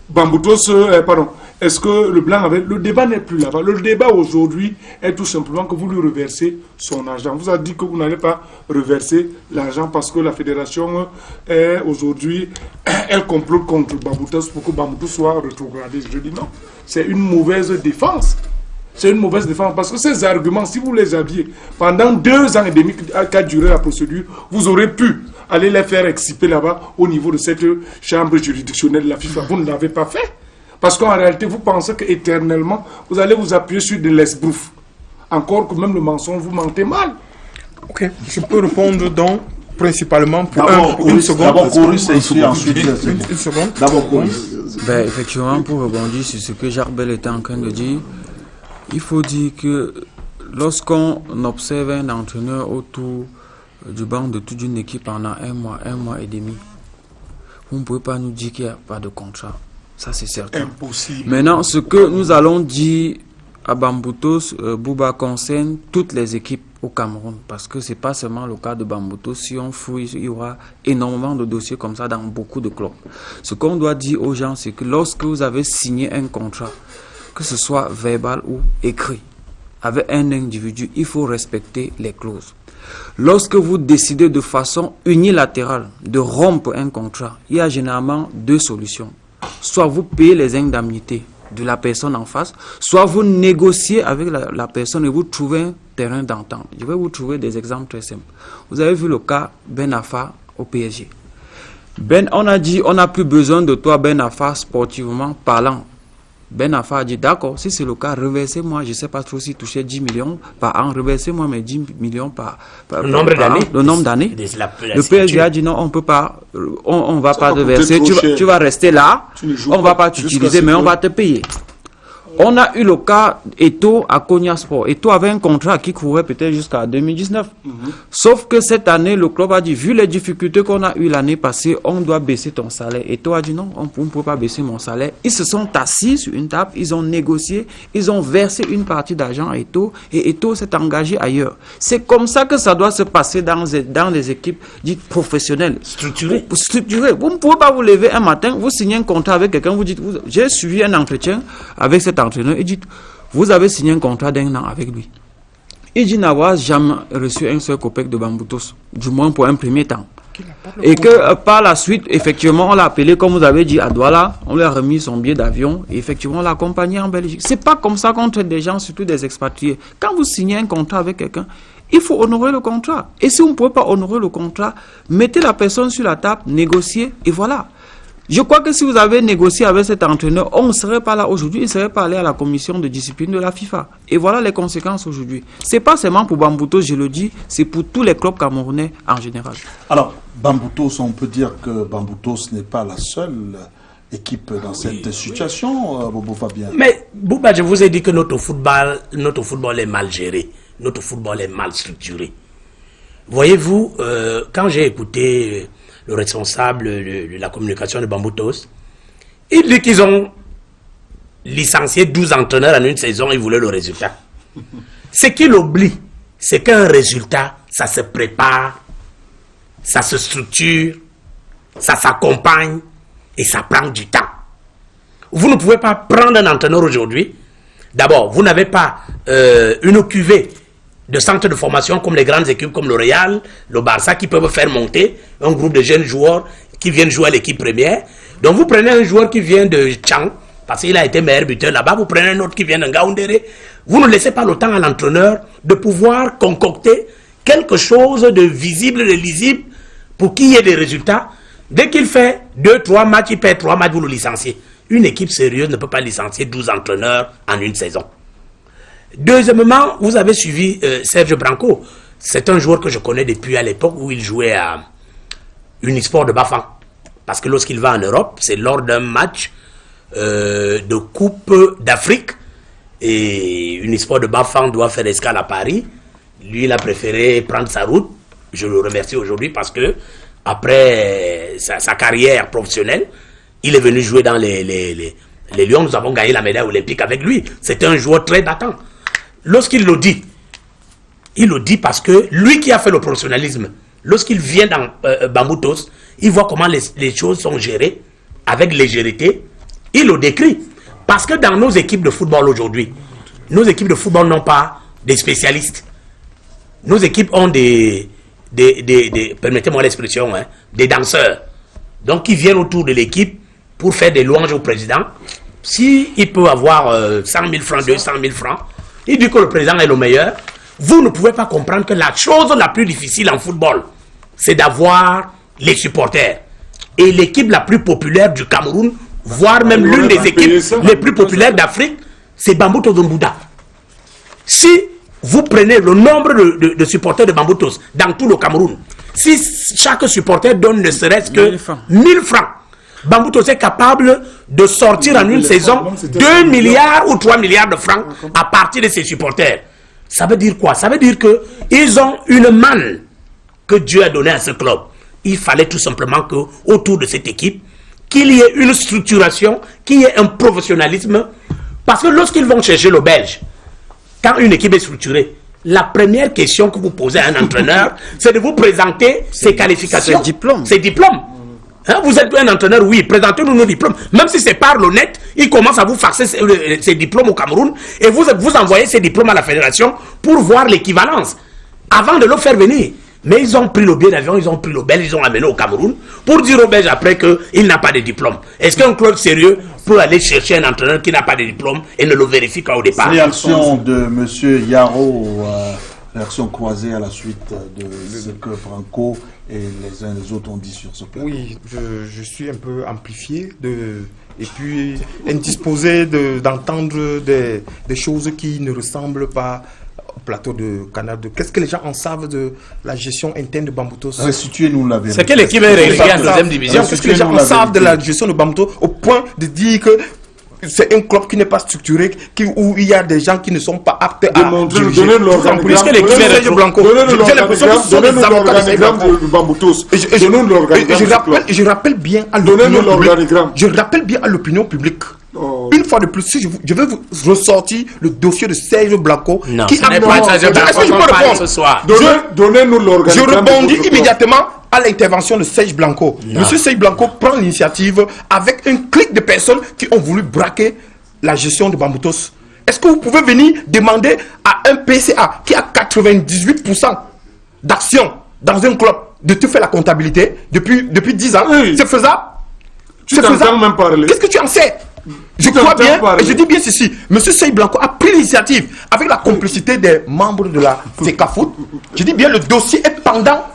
Bamboutos, est-ce que le blanc avait... Le débat n'est plus là-bas. Le débat aujourd'hui est tout simplement que vous lui reversez son argent. Vous avez dit que vous n'allez pas reverser l'argent parce que la fédération est aujourd'hui, elle complote contre Bamboutos pour que Bamboutos soit rétrogradé. Je dis non, c'est une mauvaise défense. C'est une mauvaise défense parce que ces arguments, si vous les aviez pendant 2 ans et demi qu'a duré la procédure, vous aurez pu aller les faire exciper là-bas au niveau de cette chambre juridictionnelle de la FIFA. Vous ne l'avez pas fait. Parce qu'en réalité, vous pensez qu'éternellement, vous allez vous appuyer sur de l'esbrouf. Encore que même le mensonge, vous mentez mal. Ok, je peux répondre donc principalement pour une seconde. D'abord, Chorus et ici, ensuite. Une seconde. D'abord, Chorus. Effectivement, pour rebondir sur ce que Jacques Bell était en train de dire, il faut dire que lorsqu'on observe un entraîneur autour du banc de toute une équipe pendant 1 mois et demi, vous ne pouvez pas nous dire qu'il n'y a pas de contrat. Ça, c'est certain. Impossible. Maintenant, ce que nous allons dire à Bamboutos, Bouba, concerne toutes les équipes au Cameroun. Parce que ce n'est pas seulement le cas de Bamboutos. Si on fouille, il y aura énormément de dossiers comme ça dans beaucoup de clubs. Ce qu'on doit dire aux gens, c'est que lorsque vous avez signé un contrat, que ce soit verbal ou écrit, avec un individu, il faut respecter les clauses. Lorsque vous décidez de façon unilatérale de rompre un contrat, il y a généralement 2 solutions. Soit vous payez les indemnités de la personne en face, soit vous négociez avec la personne et vous trouvez un terrain d'entente. Je vais vous trouver des exemples très simples. Vous avez vu le cas Ben Arfa au PSG. On a dit, on n'a plus besoin de toi Ben Arfa sportivement parlant. Ben Affa a dit d'accord, si c'est le cas, reversez-moi, je ne sais pas trop si toucher 10 millions par an, reversez-moi mes 10 millions par le nombre d'années. Le nombre d'années. Le PSG a dit non, on ne peut pas, on ne va pas te verser, tu vas rester là, on ne va pas t'utiliser, mais on va te payer. On a eu le cas Eto'o à Konya Sport. Eto'o avait un contrat qui courait peut-être jusqu'à 2019. Sauf que cette année, le club a dit, vu les difficultés qu'on a eues l'année passée, on doit baisser ton salaire. Eto'o a dit non, on ne peut pas baisser mon salaire. Ils se sont assis sur une table, ils ont négocié, ils ont versé une partie d'argent à Eto'o et Eto'o s'est engagé ailleurs. C'est comme ça que ça doit se passer dans les équipes dites professionnelles. Structurées. Vous ne pouvez pas vous lever un matin, vous signez un contrat avec quelqu'un, vous dites, j'ai suivi un entretien avec cet entraîneur, il dit, vous avez signé un contrat d'1 an avec lui. Il dit n'avoir jamais reçu un seul copec de Bamboutos, du moins pour un premier temps. Et que par la suite, effectivement, on l'a appelé, comme vous avez dit, à Douala, on lui a remis son billet d'avion, et effectivement, on l'a accompagné en Belgique. C'est pas comme ça qu'on traite des gens, surtout des expatriés. Quand vous signez un contrat avec quelqu'un, il faut honorer le contrat. Et si vous ne pouvez pas honorer le contrat, mettez la personne sur la table, négociez, et voilà. Je crois que si vous avez négocié avec cet entraîneur, on ne serait pas là aujourd'hui, il ne serait pas allé à la commission de discipline de la FIFA. Et voilà les conséquences aujourd'hui. Ce n'est pas seulement pour Bamboutos, je le dis, c'est pour tous les clubs camerounais en général. Alors, Bamboutos, on peut dire que Bamboutos n'est pas la seule équipe dans cette situation, Bobo Fabien. Mais, Bouba, je vous ai dit que notre football est mal géré, notre football est mal structuré. Voyez-vous, quand j'ai écouté le responsable de la communication de Bamboutos, il dit qu'ils ont licencié 12 entraîneurs en une saison, ils voulaient le résultat. Ce qu'il oublie, c'est qu'un résultat, ça se prépare, ça se structure, ça s'accompagne et ça prend du temps. Vous ne pouvez pas prendre un entraîneur aujourd'hui. D'abord, vous n'avez pas une cuvée de centres de formation comme les grandes équipes comme le Real, le Barça qui peuvent faire monter un groupe de jeunes joueurs qui viennent jouer à l'équipe première. Donc vous prenez un joueur qui vient de Chang, parce qu'il a été meilleur buteur là-bas, vous prenez un autre qui vient de Ngaoundéré, vous ne laissez pas le temps à l'entraîneur de pouvoir concocter quelque chose de visible, de lisible, pour qu'il y ait des résultats. Dès qu'il fait 2-3 matchs, il perd 3 matchs, vous le licenciez. Une équipe sérieuse ne peut pas licencier 12 entraîneurs en une saison. Deuxièmement, vous avez suivi Serge Branco. C'est un joueur que je connais depuis à l'époque où il jouait à Unisport de Bafang. Parce que lorsqu'il va en Europe, c'est lors d'un match de Coupe d'Afrique. Et Unisport de Bafang doit faire escale à Paris. Lui, il a préféré prendre sa route. Je le remercie aujourd'hui parce que après sa carrière professionnelle, il est venu jouer dans les Lions. Nous avons gagné la médaille olympique avec lui. C'était un joueur très battant. Lorsqu'il le dit, il le dit parce que lui qui a fait le professionnalisme, lorsqu'il vient dans Bamboutos, il voit comment les choses sont gérées avec légèreté. Il le décrit. Parce que dans nos équipes de football aujourd'hui, nos équipes de football n'ont pas des spécialistes. Nos équipes ont permettez-moi l'expression, hein, des danseurs. Donc, ils viennent autour de l'équipe pour faire des louanges au président. S'il peut avoir 100 000 francs, 200 000 francs, il dit que le président est le meilleur. Vous ne pouvez pas comprendre que la chose la plus difficile en football, c'est d'avoir les supporters. Et l'équipe la plus populaire du Cameroun, voire même l'une des équipes les plus populaires d'Afrique, c'est Bamboutos Mbouda. Si vous prenez le nombre de supporters de Bamboutos dans tout le Cameroun, si chaque supporter donne ne serait-ce que 1000 francs, Bamboutos est capable de sortir en une saison 2 milliards ou 3 milliards de francs à partir de ses supporters. Ça veut dire quoi? Ça veut dire qu'ils ont une manne que Dieu a donnée à ce club. Il fallait tout simplement qu'autour de cette équipe, qu'il y ait une structuration, qu'il y ait un professionnalisme. Parce que lorsqu'ils vont chercher le Belge, quand une équipe est structurée, la première question que vous posez à un entraîneur, c'est de vous présenter ses qualifications. Ses diplômes. Hein, vous êtes un entraîneur, oui, présentez-nous nos diplômes. Même si c'est par l'honnête, il commence à vous faxer ses diplômes au Cameroun et vous envoyez ces diplômes à la fédération pour voir l'équivalence avant de le faire venir. Mais ils ont pris le billet d'avion, ils ont pris le Belge, ils ont amené au Cameroun pour dire au Belge après qu'il n'a pas de diplôme. Est-ce qu'un club sérieux peut aller chercher un entraîneur qui n'a pas de diplôme et ne le vérifie qu'au départ? Réaction de M. Yaro réaction croisée à la suite de ce que Branco et les uns et les autres ont dit sur ce plan. Oui, je suis un peu amplifié et puis indisposé d'entendre des choses qui ne ressemblent pas au plateau de Canal 2. Qu'est-ce que les gens en savent de la gestion interne de Bamboutos? Restituez-nous la vérité. C'est quelle équipe est reléguée en deuxième division? Qu'est-ce que les gens en savent de la gestion de Bamboutos au point de dire que c'est un club qui n'est pas structuré, où il y a des gens qui ne sont pas aptes à diriger. Donnez l'organigramme. J'ai l'impression que ce sont des avocats de Bamboutos. Je rappelle bien à l'opinion publique. Une fois de plus, je vais vous ressortir le dossier de Serge Blanco. Non, qui ce n'est pas ça. Est-ce que je peux répondre ce soir? Donnez-nous l'organigramme. Je rebondis immédiatement à l'intervention de Serge Blanco. Monsieur Serge Blanco prend l'initiative avec un clic de personnes qui ont voulu braquer la gestion de Bamboutos. Est-ce que vous pouvez venir demander à un PCA qui a 98% d'action dans un club de te faire la comptabilité depuis 10 ans? Oui. C'est faisable? C'est faisable même parler. Qu'est-ce que tu en sais? Je crois bien, et je dis bien ceci, monsieur Serge Blanco a pris l'initiative avec la complicité des membres de la FECAFOOT. Je dis bien, le dossier est pendant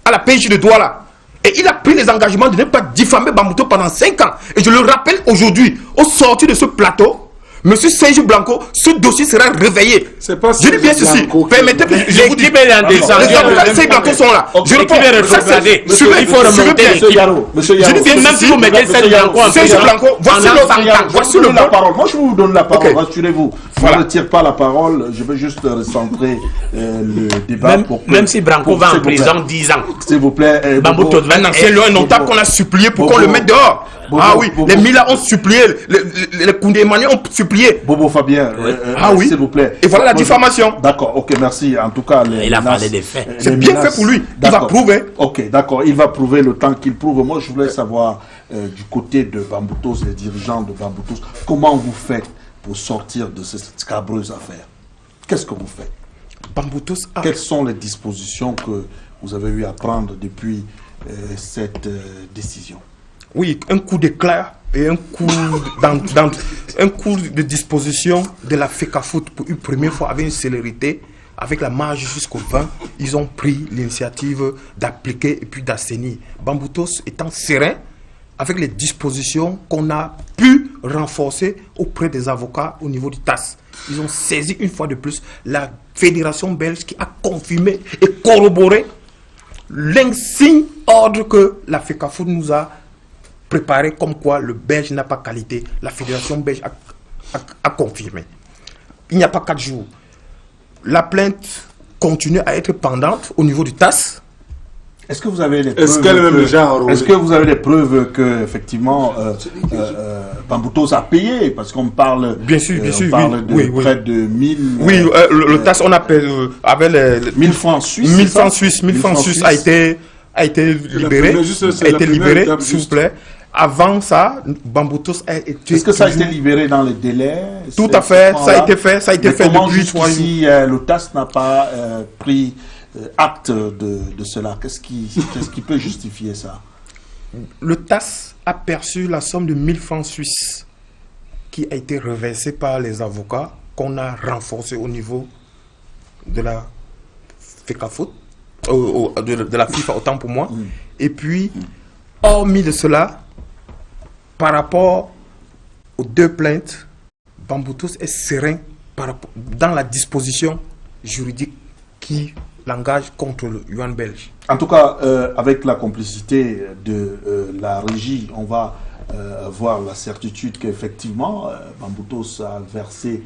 à la PJ de Douala. Et il a pris les engagements de ne pas diffamer Bambouto pendant 5 ans. Et je le rappelle aujourd'hui, au sortir de ce plateau, monsieur Serge Blanco, ce dossier sera réveillé. Je dis bien ceci. Permettez-moi. L'équipe est en descente. Les avocats de Serge Blanco sont là. Je réponds. Il faut remonter l'équipe. Je dis bien, même si vous mettez Serge Blanco en Serge Blanco, voici le la parole. Moi, je vous donne la parole. Rassurez-vous. Voilà. Je ne retire pas la parole. Je vais juste recentrer le débat. Même si Branco va en prison 10 ans. S'il vous plaît. Bambouto, c'est un notable qu'on a supplié pour qu'on le mette dehors. Les Mila ont supplié, les Koundémani ont supplié. Bobo Fabien, oui. s'il vous plaît. Et voilà la diffamation. D'accord, ok, merci. En tout cas, il a parlé des faits. C'est bien fait pour lui. Il va prouver. Ok, d'accord, il va prouver le temps qu'il prouve. Moi, je voulais savoir du côté de Bamboutos, les dirigeants de Bamboutos, comment vous faites pour sortir de cette scabreuse affaire? Qu'est-ce que vous faites? Bamboutos a... Quelles sont les dispositions que vous avez eu à prendre depuis cette décision? Oui, un coup d'éclat et un coup de disposition de la FECAFOOT pour une première fois avec une célérité, avec la marge jusqu'au 20, ils ont pris l'initiative d'appliquer et puis d'assainir. Bamboutos étant serein avec les dispositions qu'on a pu renforcer auprès des avocats au niveau du TAS. Ils ont saisi une fois de plus la fédération belge qui a confirmé et corroboré l'insigne ordre que la FECAFOOT nous a préparé, comme quoi le Belge n'a pas qualité. La fédération belge a confirmé. Il n'y a pas 4 jours. La plainte continue à être pendante au niveau du TAS. Est-ce que vous avez des preuves? Est-ce que vous avez des preuves que effectivement Bamboutos a payé? Parce qu'on parle. Bien sûr, on parle de près de 1000. Oui, le TAS on appelle avec les 1000 francs suisses. 1000 francs suisses. 1000 francs suisses a été libéré. S'il vous plaît. Avant ça, Bamboutos a été... Est-ce que ça a été libéré dans les délais? Tout à fait, ça a été fait. Ça a été fait depuis 3 jours. Si le TAS n'a pas pris acte de cela, qu'est-ce qui peut justifier ça? Le TAS a perçu la somme de 1000 francs suisses qui a été reversée par les avocats qu'on a renforcé au niveau de la FECAFOOT, de la FIFA, autant pour moi. Et puis, hormis de cela, par rapport aux 2 plaintes, Bamboutos est serein dans la disposition juridique qui l'engage contre le yuan belge. En tout cas, avec la complicité de la régie, on va voir la certitude qu'effectivement, Bamboutos a versé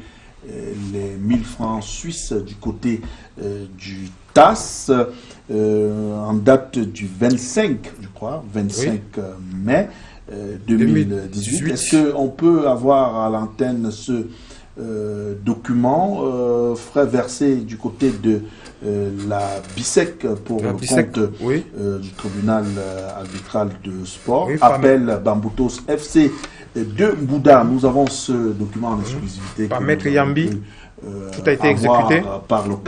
les 1000 francs suisses du côté du TAS en date du 25, je crois, 25 mai 2018. Est-ce qu'on peut avoir à l'antenne ce document frais versé du côté de la BISEC pour le compte du tribunal arbitral de sport, appel Bamboutos FC de Bouddha? Nous avons ce document en exclusivité. Par Maître Yambi, tout a été exécuté.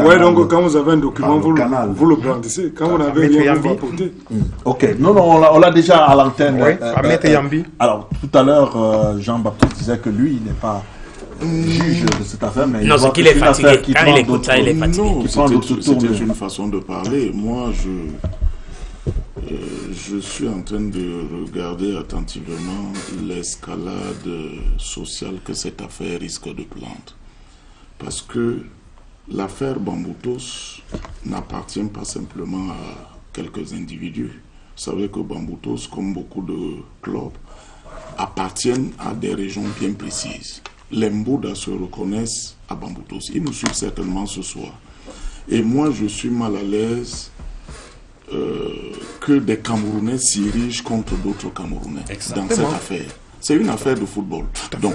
Oui, donc quand vous avez un document, vous le brandissez. Quand vous n'avez rien, vous apportez. Ok, non, on l'a déjà à l'antenne. Oui, par Maître Yambi. Alors, tout à l'heure, Jean-Baptiste disait que lui, il n'est pas juge de cette affaire, mais non, c'est qu'il est fatigué. Quand il écoute ça, il est fatigué. Non, c'était une façon de parler. Moi, je suis en train de regarder attentivement l'escalade sociale que cette affaire risque de prendre. Parce que l'affaire Bamboutos n'appartient pas simplement à quelques individus. Vous savez que Bamboutos, comme beaucoup de clubs, appartiennent à des régions bien précises. Les Mbouda se reconnaissent à Bamboutos. Ils nous suivent certainement ce soir. Et moi, je suis mal à l'aise que des Camerounais s'érigent contre d'autres Camerounais. Exactement. Dans cette affaire. C'est une affaire de football. Donc,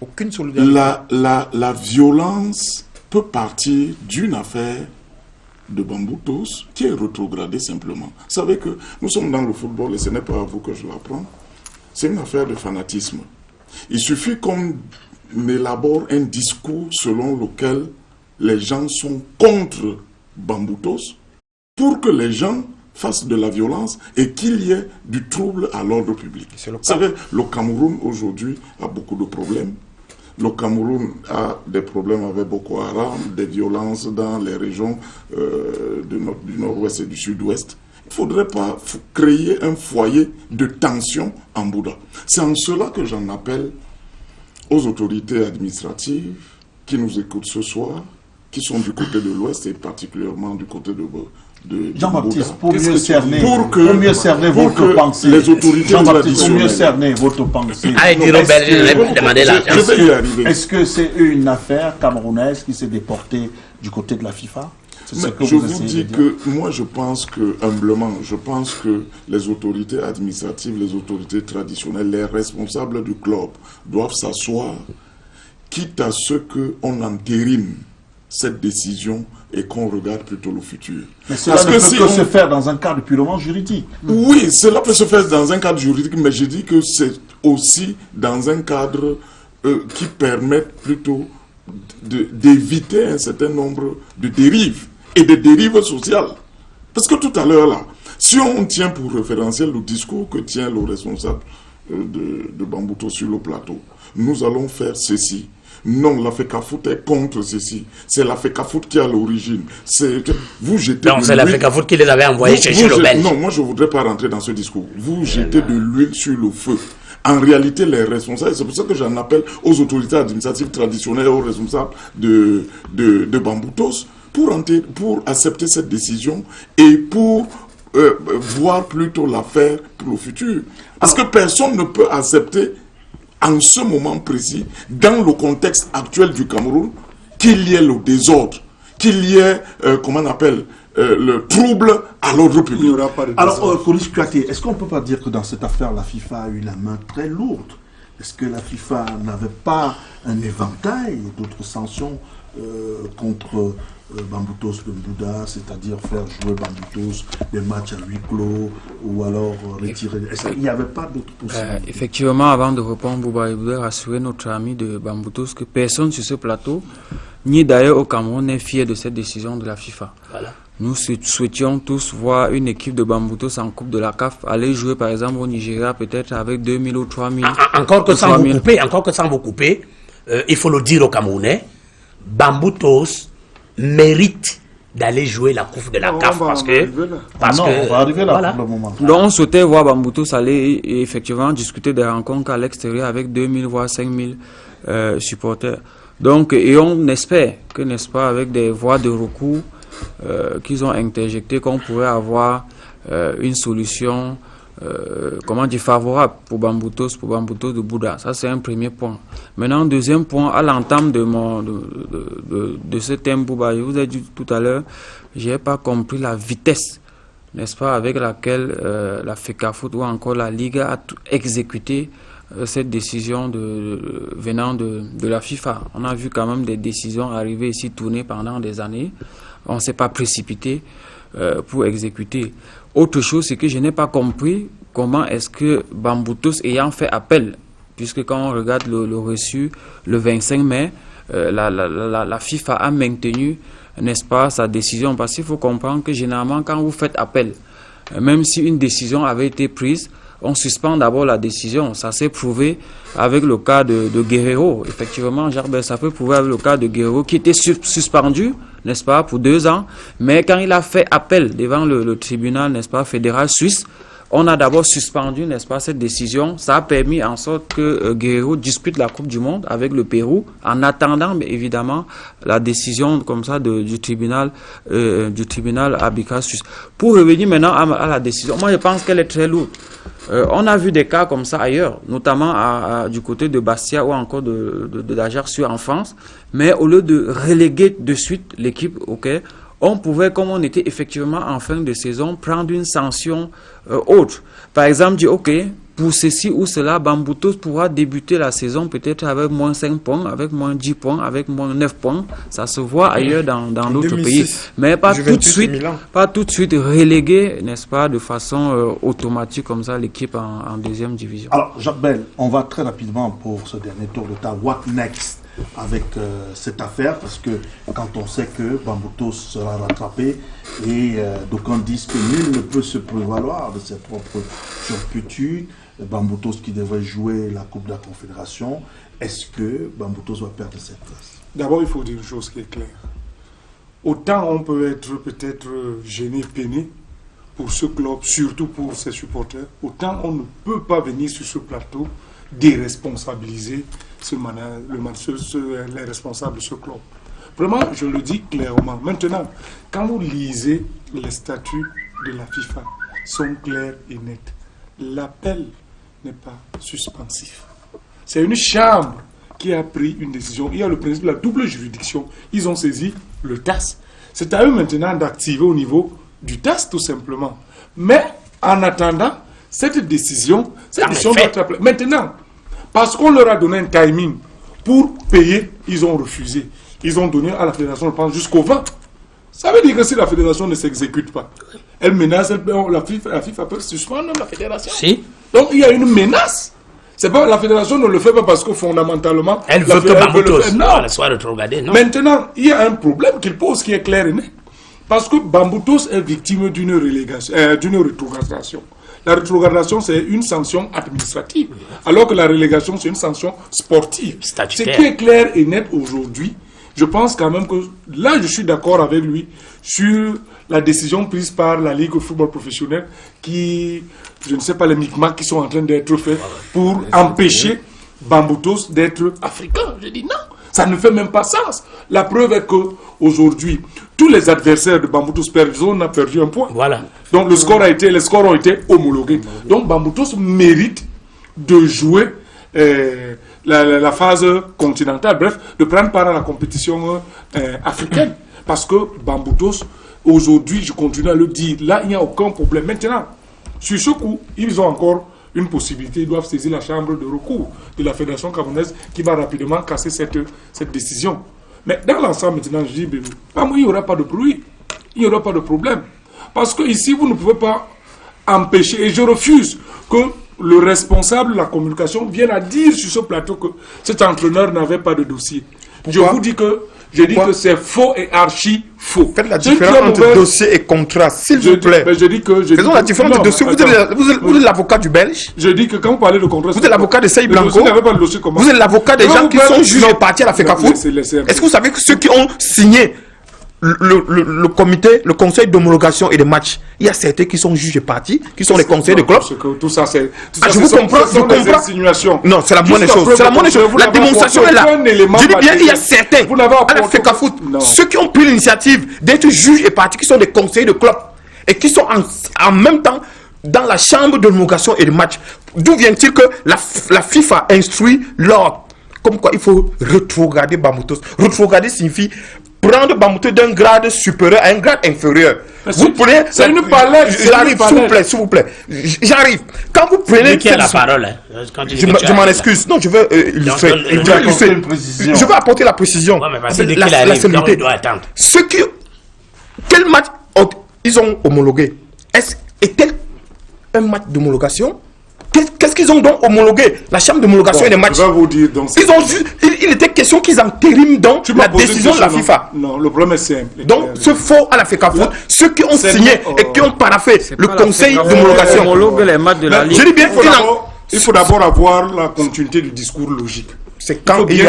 aucune solidarité. La violence peut partir d'une affaire de Bamboutos qui est rétrogradée simplement. Vous savez que nous sommes dans le football et ce n'est pas à vous que je l'apprends. C'est une affaire de fanatisme. Il suffit qu'on élabore un discours selon lequel les gens sont contre Bamboutos pour que les gens fassent de la violence et qu'il y ait du trouble à l'ordre public. Vous savez, le Cameroun aujourd'hui a beaucoup de problèmes. Le Cameroun a des problèmes avec Boko Haram, des violences dans les régions du nord-ouest et du sud-ouest. Il ne faudrait pas créer un foyer de tension en Bouddha. C'est en cela que j'en appelle aux autorités administratives qui nous écoutent ce soir, qui sont du côté de l'ouest et particulièrement du côté de Jean-Baptiste, pour mieux cerner votre pensée. Les autorités Jean-Baptiste, pour mieux cerner votre pensée. Est-ce que c'est une affaire camerounaise qui s'est déportée du côté de la FIFA? Je vous dis que moi je pense que, humblement, je pense que les autorités administratives, les autorités traditionnelles, les responsables du club doivent s'asseoir, quitte à ce qu'on entérine cette décision et qu'on regarde plutôt le futur. Mais cela ne peut que se faire dans un cadre purement juridique. Oui, cela peut se faire dans un cadre juridique, mais je dis que c'est aussi dans un cadre qui permet plutôt d'éviter un certain nombre de dérives et de dérives sociales. Parce que tout à l'heure là, si on tient pour référentiel le discours que tient le responsable de Bamboutos sur le plateau, nous allons faire ceci. Non, la FECAFOOT est contre ceci. C'est la FECAFOOT qui est à l'origine. Vous jetez non, c'est la FECAFOOT qui les avait envoyés chez le Belge. Non, moi je ne voudrais pas rentrer dans ce discours. Vous jetez de l'huile sur le feu. En réalité, les responsables, c'est pour ça que j'en appelle aux autorités administratives traditionnelles, aux responsables de Bamboutos, pour accepter cette décision et pour voir plutôt l'affaire pour le futur. Parce que personne ne peut accepter en ce moment précis, dans le contexte actuel du Cameroun, qu'il y ait le désordre, qu'il y ait, comment on appelle, le trouble à l'ordre public. Alors, Coris Kouyaté, est-ce qu'on ne peut pas dire que dans cette affaire, la FIFA a eu la main très lourde? Est-ce que la FIFA n'avait pas un éventail d'autres sanctions contre Bamboutos Mbouda, c'est-à-dire faire jouer Bamboutos des matchs à huis clos ou alors retirer... Il n'y avait pas d'autres possibilités? Effectivement, avant de répondre, Bouba, je voudrais rassurer notre ami de Bamboutos que personne sur ce plateau, ni d'ailleurs au Cameroun, n'est fier de cette décision de la FIFA. Voilà. Nous souhaitions tous voir une équipe de Bamboutos en Coupe de la CAF aller jouer par exemple au Nigeria peut-être avec 2000 ou 3000. Encore que sans vous couper, il faut le dire aux Camerounais, Bamboutos mérite d'aller jouer la Coupe de la CAF parce que on va arriver là voilà. Pour le moment. Donc on souhaitait voir Bamboutos aller et effectivement discuter des rencontres à l'extérieur avec 2000 voire 5000 supporters. Donc et on espère que, n'est-ce pas, avec des voies de recours qu'ils ont interjectées, qu'on pourrait avoir une solution comment dire, favorable pour Bamboutos de Bouddha. Ça, c'est un premier point. Maintenant, deuxième point, à l'entame de ce thème, Bouba, je vous ai dit tout à l'heure, je n'ai pas compris la vitesse, n'est-ce pas, avec laquelle la FECAFOOT ou encore la Liga a exécuté cette décision venant de la FIFA. On a vu quand même des décisions arriver ici, tourner pendant des années. On ne s'est pas précipité pour exécuter. Autre chose, c'est que je n'ai pas compris comment est-ce que Bamboutos ayant fait appel, puisque quand on regarde le reçu le 25 mai, la FIFA a maintenu, n'est-ce pas, sa décision. Parce qu'il faut comprendre que généralement, quand vous faites appel, même si une décision avait été prise, on suspend d'abord la décision. Ça s'est prouvé avec le cas de Guerrero. Effectivement, ça peut prouver avec le cas de Guerrero qui était suspendu, n'est-ce pas, pour 2 ans. Mais quand il a fait appel devant le tribunal, n'est-ce pas, fédéral suisse, on a d'abord suspendu, n'est-ce pas, cette décision. Ça a permis en sorte que Guerrero dispute la Coupe du Monde avec le Pérou, en attendant, mais évidemment, la décision comme ça du tribunal arbitral suisse. Pour revenir maintenant à la décision, moi je pense qu'elle est très lourde. On a vu des cas comme ça ailleurs, notamment du côté de Bastia ou encore de l'Ajaccio en France, mais au lieu de reléguer de suite l'équipe, on pouvait, comme on était effectivement en fin de saison, prendre une sanction autre. Par exemple, dire, pour ceci ou cela, Bamboutos pourra débuter la saison peut-être avec moins 5 points, avec moins 10 points, avec moins 9 points. Ça se voit ailleurs dans d'autres pays. Mais pas tout de suite reléguer, n'est-ce pas, de façon automatique comme ça, l'équipe en deuxième division. Alors, Jacques Bell, on va très rapidement pour ce dernier tour de table. What next avec cette affaire, parce que quand on sait que Bamboutos sera rattrapé et d'aucuns disent que nul ne peut se prévaloir de ses propres turpitudes, Bamboutos qui devrait jouer la Coupe de la Confédération, est-ce que Bamboutos va perdre cette place? D'abord, il faut dire une chose qui est claire. Autant on peut être peut-être gêné, peiné pour ce club, surtout pour ses supporters, autant on ne peut pas venir sur ce plateau déresponsabiliser les responsables de ce club. Vraiment, je le dis clairement. Maintenant, quand vous lisez les statuts de la FIFA, sont clairs et nets. L'appel n'est pas suspensif. C'est une chambre qui a pris une décision. Il y a le principe de la double juridiction. Ils ont saisi le TAS. C'est à eux maintenant d'activer au niveau du TAS, tout simplement. Mais en attendant, cette décision doit être appelée. Maintenant, parce qu'on leur a donné un timing pour payer, ils ont refusé. Ils ont donné à la fédération, je pense, jusqu'au 20. Ça veut dire que si la fédération ne s'exécute pas, elle menace, la FIFA peut suspendre la fédération. Si. Donc il y a une menace. C'est pas, la fédération ne le fait pas parce que fondamentalement... Elle veut que Bamboutos soit rétrogradé, non? Maintenant, il y a un problème qu'il pose qui est clair et net. Parce que Bamboutos est victime d'une rétrogradation. La rétrogradation, c'est une sanction administrative, alors que la relégation, c'est une sanction sportive. Statutaire. Ce qui est clair et net aujourd'hui, je pense quand même que là, je suis d'accord avec lui sur la décision prise par la Ligue de football professionnel qui, je ne sais pas les micmacs qui sont en train d'être faits pour empêcher Bamboutos d'être africain. Je dis non, ça ne fait même pas sens. La preuve est qu'aujourd'hui, tous les adversaires de Bamboutos perdent, on a perdu un point. Voilà. Donc les scores ont été homologués. Donc Bamboutos mérite de jouer la phase continentale, bref, de prendre part à la compétition africaine. Parce que Bamboutos, aujourd'hui, je continue à le dire, là, il n'y a aucun problème. Maintenant, sur ce coup, ils ont encore une possibilité, ils doivent saisir la chambre de recours de la Fédération camerounaise qui va rapidement casser cette décision. Mais dans l'ensemble, maintenant, je dis, il n'y aura pas de bruit, il n'y aura pas de problème. Parce que ici, vous ne pouvez pas empêcher, et je refuse que le responsable de la communication vienne à dire sur ce plateau que cet entraîneur n'avait pas de dossier. Pourquoi? Je vous dis que c'est faux et archi faux. Faites la différence entre dossier et contrat, s'il vous plaît. Faisons la différence entre dossier. Vous êtes l'avocat du Belge. Je dis que quand vous parlez de contrat, vous êtes l'avocat de Sey Blanco. Vous êtes l'avocat des gens qui sont jugés partis à la FECAFOOT. Est-ce que vous savez que ceux qui ont signé le comité, le conseil d'homologation et de match, il y a certains qui sont juges partis, qui sont les conseillers de club. Tout ça, c'est. Je vous comprends, je comprends. Insinuations. Non, c'est la bonne chose. C'est la bonne chose. La démonstration est là. Je dis bien, il y a certains à la FECAFOOT, ceux qui ont pris l'initiative d'être juges et partis, qui sont des conseillers de club et qui sont en même temps dans la chambre d'homologation et de match. D'où vient-il que la FIFA instruit l'ordre comme quoi il faut rétrograder Bamboutos. Rétrograder signifie prendre Bamboutos d'un grade supérieur à un grade inférieur. Vous prenez... C'est une palette. J'arrive, s'il vous plaît. J'arrive. Quand vous prenez... Qui a la parole, je m'en excuse. Non, je veux illustrer. Je veux apporter la précision. Ouais, mais vas-y, dès qu'il arrive, donc il doit attendre. Quel match ils ont homologué? Est-il un match d'homologation Qu'est-ce qu'ils ont donc homologué? La chambre d'homologation des matchs. Je vais vous dire donc. Il était question qu'ils entériment donc la décision de la FIFA. Non, le problème est simple. Donc, ce faux à la FECAFOOT, ceux qui ont signé et qui ont paraffé le conseil d'homologation. Je dis bien il faut d'abord avoir la continuité du discours logique. C'est quand il y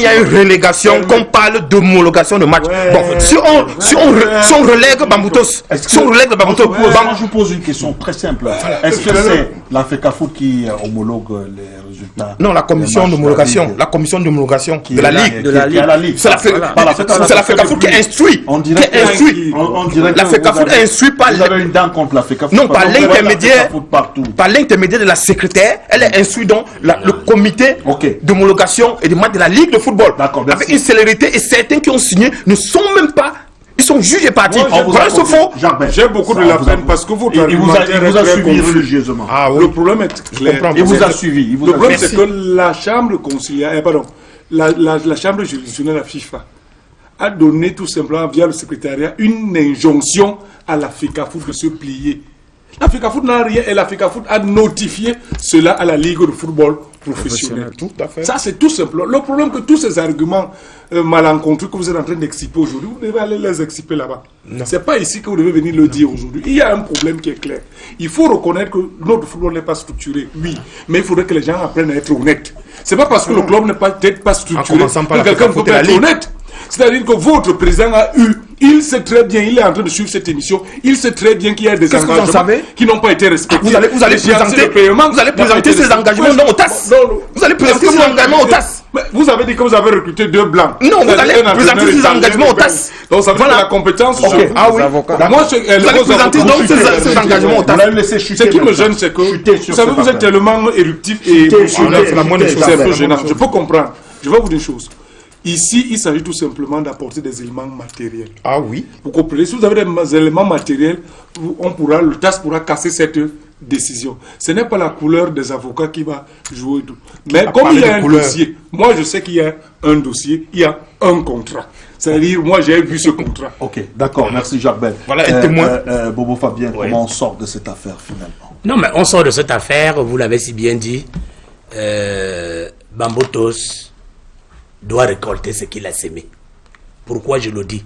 a une relégation qu'on parle d'homologation de match. Ouais. Bon, si on relègue Bamboutos, je vous pose une question très simple. Est-ce que c'est la FECAFOOT qui homologue les résultats? Non, la commission d'homologation. La commission d'homologation de la Ligue. C'est la FECAFOOT qui instruit. On dirait la FECAFOOT instruit par... Vous avez une dent contre la FECAFOOT. Non, par l'intermédiaire de la secrétaire, elle est instruite donc le comité d'homologation et de match de la Ligue de football. Avec une célérité, et certains qui ont signé ne sont même pas... Ils sont jugés partis. J'ai beaucoup de la peine parce que votre argumentaire vous a suivi religieusement. Le problème est clair. Il vous a suivi. Le problème c'est que la chambre conciliaire, la chambre juridictionnelle, la FIFA, a donné tout simplement via le secrétariat une injonction à la FECAFOOT de se plier. La FECAFOOT n'a rien et la FECAFOOT a notifié cela à la Ligue de football professionnel. Tout à fait. Ça, c'est tout simple. Le problème que tous ces arguments malencontreux que vous êtes en train d'exciper aujourd'hui, vous devez aller les exciper là-bas. Ce n'est pas ici que vous devez venir le dire aujourd'hui. Il y a un problème qui est clair. Il faut reconnaître que notre football n'est pas structuré, oui, mais il faudrait que les gens apprennent à être honnêtes. Ce n'est pas parce que le club n'est peut-être pas structuré que quelqu'un ne peut pas être honnête. C'est-à-dire que votre président a eu, il sait très bien, il est en train de suivre cette émission, il sait très bien qu'il y a des engagements qui n'ont pas été respectés. Vous allez présenter ces engagements non au TAS. Vous allez présenter ces engagements au TAS. Vous avez dit que vous avez recruté 2 blancs. Non, vous allez présenter ces engagements au TAS. Donc ça veut dire que la compétence... Ah oui. Moi, vous allez présenter donc ces engagements au TAS. Ce qui me gêne, c'est que, vous savez, vous êtes tellement éruptif et émotionnel. C'est un peu gênant. Je peux comprendre. Je vais vous dire une chose. Ici, il s'agit tout simplement d'apporter des éléments matériels. Ah oui. Vous comprenez? Si vous avez des éléments matériels, le TAS pourra casser cette décision. Ce n'est pas la couleur des avocats qui va jouer. Mais comme il y a un dossier, moi je sais qu'il y a un dossier, il y a un contrat. C'est-à-dire, moi j'ai vu ce contrat. Ok, d'accord, merci Jacques-Ben. Voilà un témoin. Bobo Fabien, comment on sort de cette affaire finalement? Non, mais on sort de cette affaire, vous l'avez si bien dit. Bamboutos doit récolter ce qu'il a sémé. Pourquoi je le dis?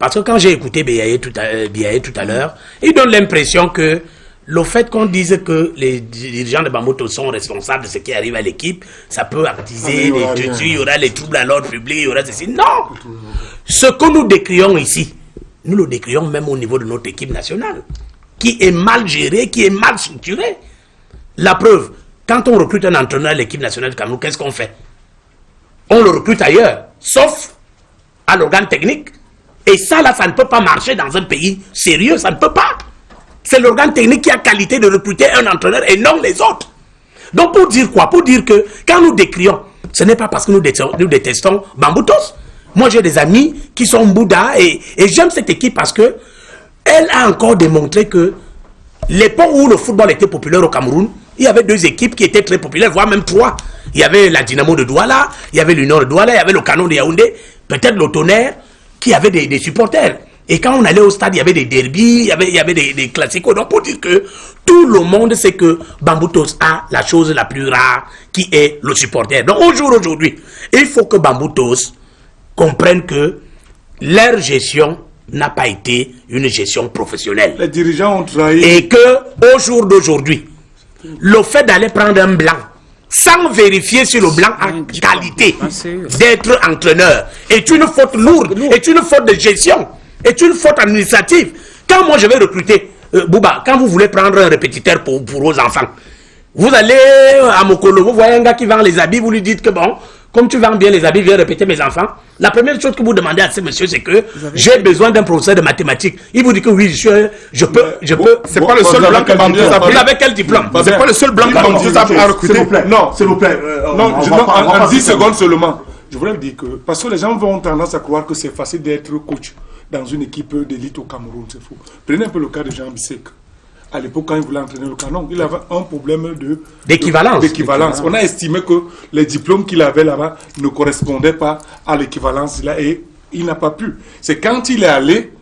Parce que quand j'ai écouté Biaye tout à l'heure, il donne l'impression que le fait qu'on dise que les dirigeants de Bamboutos sont responsables de ce qui arrive à l'équipe, ça peut attiser il y aura les troubles à l'ordre public, il y aura ceci. Non! Ce que nous décrions ici, nous le décrions même au niveau de notre équipe nationale, qui est mal gérée, qui est mal structurée. La preuve, quand on recrute un entraîneur à l'équipe nationale de Cameroun, qu'est-ce qu'on fait? On le recrute ailleurs, sauf à l'organe technique. Et ça, là, ça ne peut pas marcher dans un pays sérieux, ça ne peut pas. C'est l'organe technique qui a qualité de recruter un entraîneur et non les autres. Donc, pour dire quoi? Pour dire que quand nous décrions, ce n'est pas parce que nous détestons Bamboutos. Moi, j'ai des amis qui sont Bouddha et j'aime cette équipe parce que elle a encore démontré que l'époque où le football était populaire au Cameroun, il y avait 2 équipes qui étaient très populaires, voire même 3. Il y avait la Dynamo de Douala, il y avait l'Union de Douala, il y avait le Canon de Yaoundé, peut-être le Tonnerre, qui avait des supporters. Et quand on allait au stade, il y avait des derbies, il y avait des classicos. Donc pour dire que tout le monde sait que Bamboutos a la chose la plus rare, qui est le supporter. Donc aujourd'hui, il faut que Bamboutos comprenne que leur gestion n'a pas été une gestion professionnelle. Les dirigeants ont trahi. Et que au jour d'aujourd'hui, le fait d'aller prendre un blanc, sans vérifier si le blanc a qualité d'être entraîneur, est une faute lourde, est une faute de gestion, est une faute administrative. Quand moi je vais recruter, Bouba, quand vous voulez prendre un répétiteur pour vos enfants, vous allez à Mokolo, vous voyez un gars qui vend les habits, vous lui dites que bon, comme tu vends bien les habits, viens répéter mes enfants. La première chose que vous demandez à ce monsieur, c'est que j'ai besoin d'un professeur de mathématiques. Il vous dit que oui, je peux. C'est pas le seul blanc que Bamboutos a pris. Vous avez quel diplôme? C'est pas le seul blanc que Bamboutos a recruté. S'il vous plaît. En 10 secondes seulement. Je voulais dire que, parce que les gens ont tendance à croire que c'est facile d'être coach dans une équipe d'élite au Cameroun, c'est faux. Prenez un peu le cas de Jean Bissek. À l'époque, quand il voulait entraîner le Canon, il avait un problème d'équivalence. On a estimé que les diplômes qu'il avait là-bas ne correspondaient pas à l'équivalence là et il n'a pas pu. C'est quand il est allé,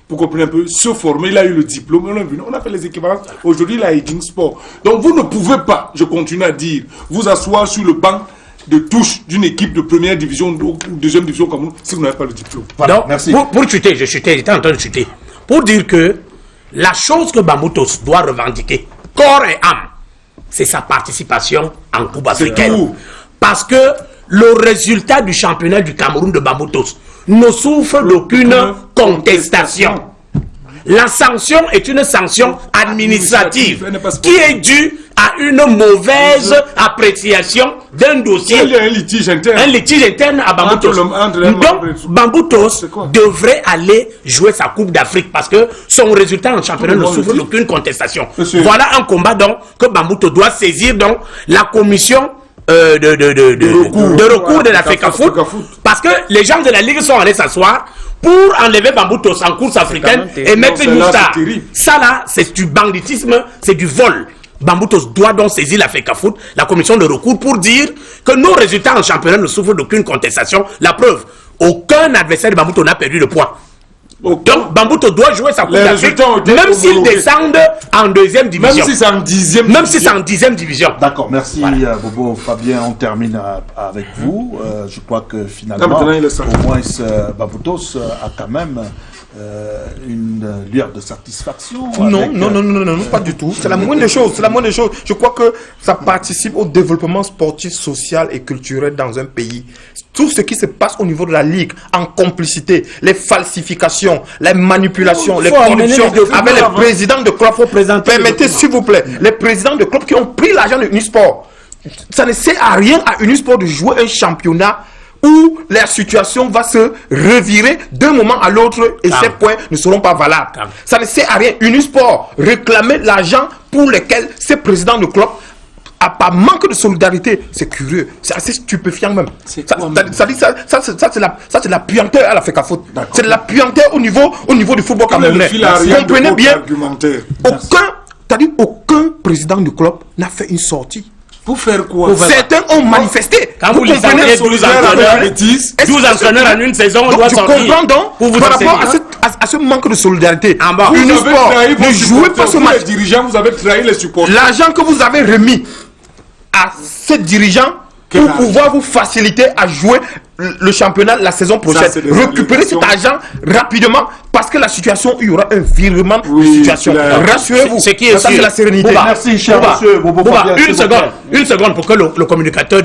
pour qu'on prenne un peu, se former. Il a eu le diplôme, on a fait les équivalences. Aujourd'hui, il a Eating Sport. Donc, vous ne pouvez pas, je continue à dire, vous asseoir sur le banc de touche d'une équipe de première division ou deuxième division comme nous, si vous n'avez pas le diplôme. Voilà, donc, merci. Pour chuter, j'étais en train de chuter. Pour dire que la chose que Bamboutos doit revendiquer, corps et âme, c'est sa participation en Coupe africaine. Parce que le résultat du championnat du Cameroun de Bamboutos ne souffre d'aucune contestation. La sanction est une sanction administrative qui est due à une mauvaise appréciation d'un dossier. Il y a un litige interne. Un litige interne à Bamboutos. Donc, Bamboutos devrait aller jouer sa Coupe d'Afrique parce que son résultat en championnat ne souffre d'aucune contestation. Voilà un combat donc que Bamboutos doit saisir donc la commission de recours de la FECAFOOT, parce que les gens de la Ligue sont allés s'asseoir pour enlever Bamboutos en course africaine et mettre Moussa. Ça là, c'est du banditisme, c'est du vol. Bamboutos doit donc saisir la FECAFOOT, la commission de recours, pour dire que nos résultats en championnat ne souffrent d'aucune contestation. La preuve, aucun adversaire de Bamboutos n'a perdu de points. Donc Bamboutos doit jouer sa Coupe d'Afrique, même s'ils descendent en deuxième division. Même si c'est en dixième Même si c'est en dixième division. D'accord, merci Bobo. Fabien, on termine avec vous. Je crois que finalement, au moins Bamboutos a quand même une lueur de satisfaction. Non, pas du tout. C'est la moindre des choses. Je crois que ça participe au développement sportif, social et culturel dans un pays. Tout ce qui se passe au niveau de la Ligue, en complicité, les falsifications, les manipulations, les corruptions, avec les présidents de clubs. Permettez, s'il vous plaît, les présidents de clubs qui ont pris l'argent de Unisport. Ça ne sert à rien à Unisport de jouer un championnat où la situation va se revirer d'un moment à l'autre et ces points ne seront pas valables. Ça ne sert à rien. Unisport réclamer l'argent pour lequel ces présidents de club, par manque de solidarité, c'est curieux, c'est assez stupéfiant même. Ça c'est la puanteur à la FECAFOOT. C'est de la puanteur au niveau du football camerounais. Comprenez bien, aucun président du club n'a fait une sortie. Pour faire quoi? Certains ont manifesté. Quand vous licenciez 12 entraîneurs en une saison, on doit sortir. Tu comprends donc, par rapport à ce manque de solidarité, Unisport ne jouez pas ce match. Les dirigeants, vous avez trahi les supporters. L'argent que vous avez remis à ces dirigeants pour pouvoir vous faciliter à jouer le championnat la saison prochaine. Récupérez cet argent rapidement parce que la situation, il y aura un virement de situation. Rassurez-vous, c'est qui est ça, c'est la sérénité. Merci, cher monsieur. Une seconde pour que le communicateur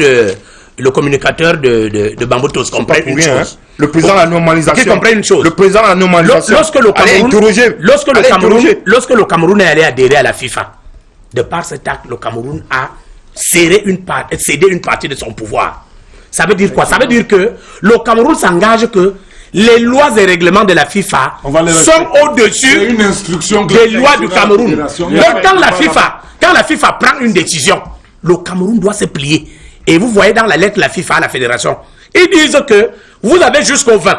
de Bamboutos comprenne une chose. Le président de la normalisation. Qui comprenne une chose. Le président de la normalisation. Lorsque le Cameroun est allé adhérer à la FIFA, de par cet acte, le Cameroun a cédé une partie de son pouvoir. Ça veut dire quoi? Ça veut dire que le Cameroun s'engage que les lois et règlements de la FIFA sont au-dessus des lois du Cameroun. Donc quand la FIFA prend une décision, le Cameroun doit se plier. Et vous voyez dans la lettre de la FIFA à la fédération, ils disent que vous avez jusqu'au 20.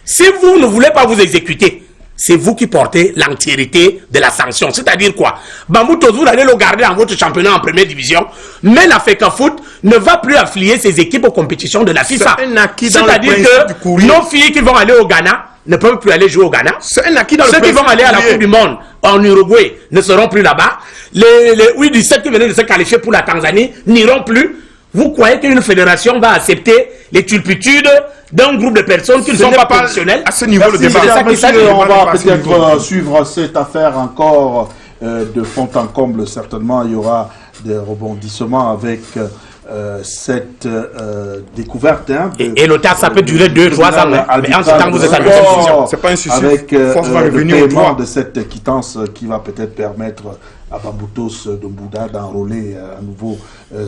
Si vous ne voulez pas vous exécuter, c'est vous qui portez l'entièreté de la sanction. C'est-à-dire quoi? Bamboutos, vous allez le garder dans votre championnat en première division, mais la FECAFOOT ne va plus affilier ses équipes aux compétitions de la FIFA. C'est-à-dire que nos filles qui vont aller au Ghana ne peuvent plus aller jouer au Ghana. Ceux qui vont aller à la Coupe du Monde en Uruguay ne seront plus là-bas. Les U17 qui venaient de se qualifier pour la Tanzanie n'iront plus. Vous croyez qu'une fédération va accepter les turpitudes d'un groupe de personnes qui ne sont pas professionnelles? À ce niveau, le débat. On va peut-être suivre cette affaire encore de fond en comble. Certainement, il y aura des rebondissements avec cette découverte. Et le temps, ça peut durer 2-3 ans. Mais en ce temps, vous êtes à l'opposition. C'est pas un souci. Avec le paiement de cette quittance qui va peut-être permettre à Bamboutos de Mbouda d'enrôler à nouveau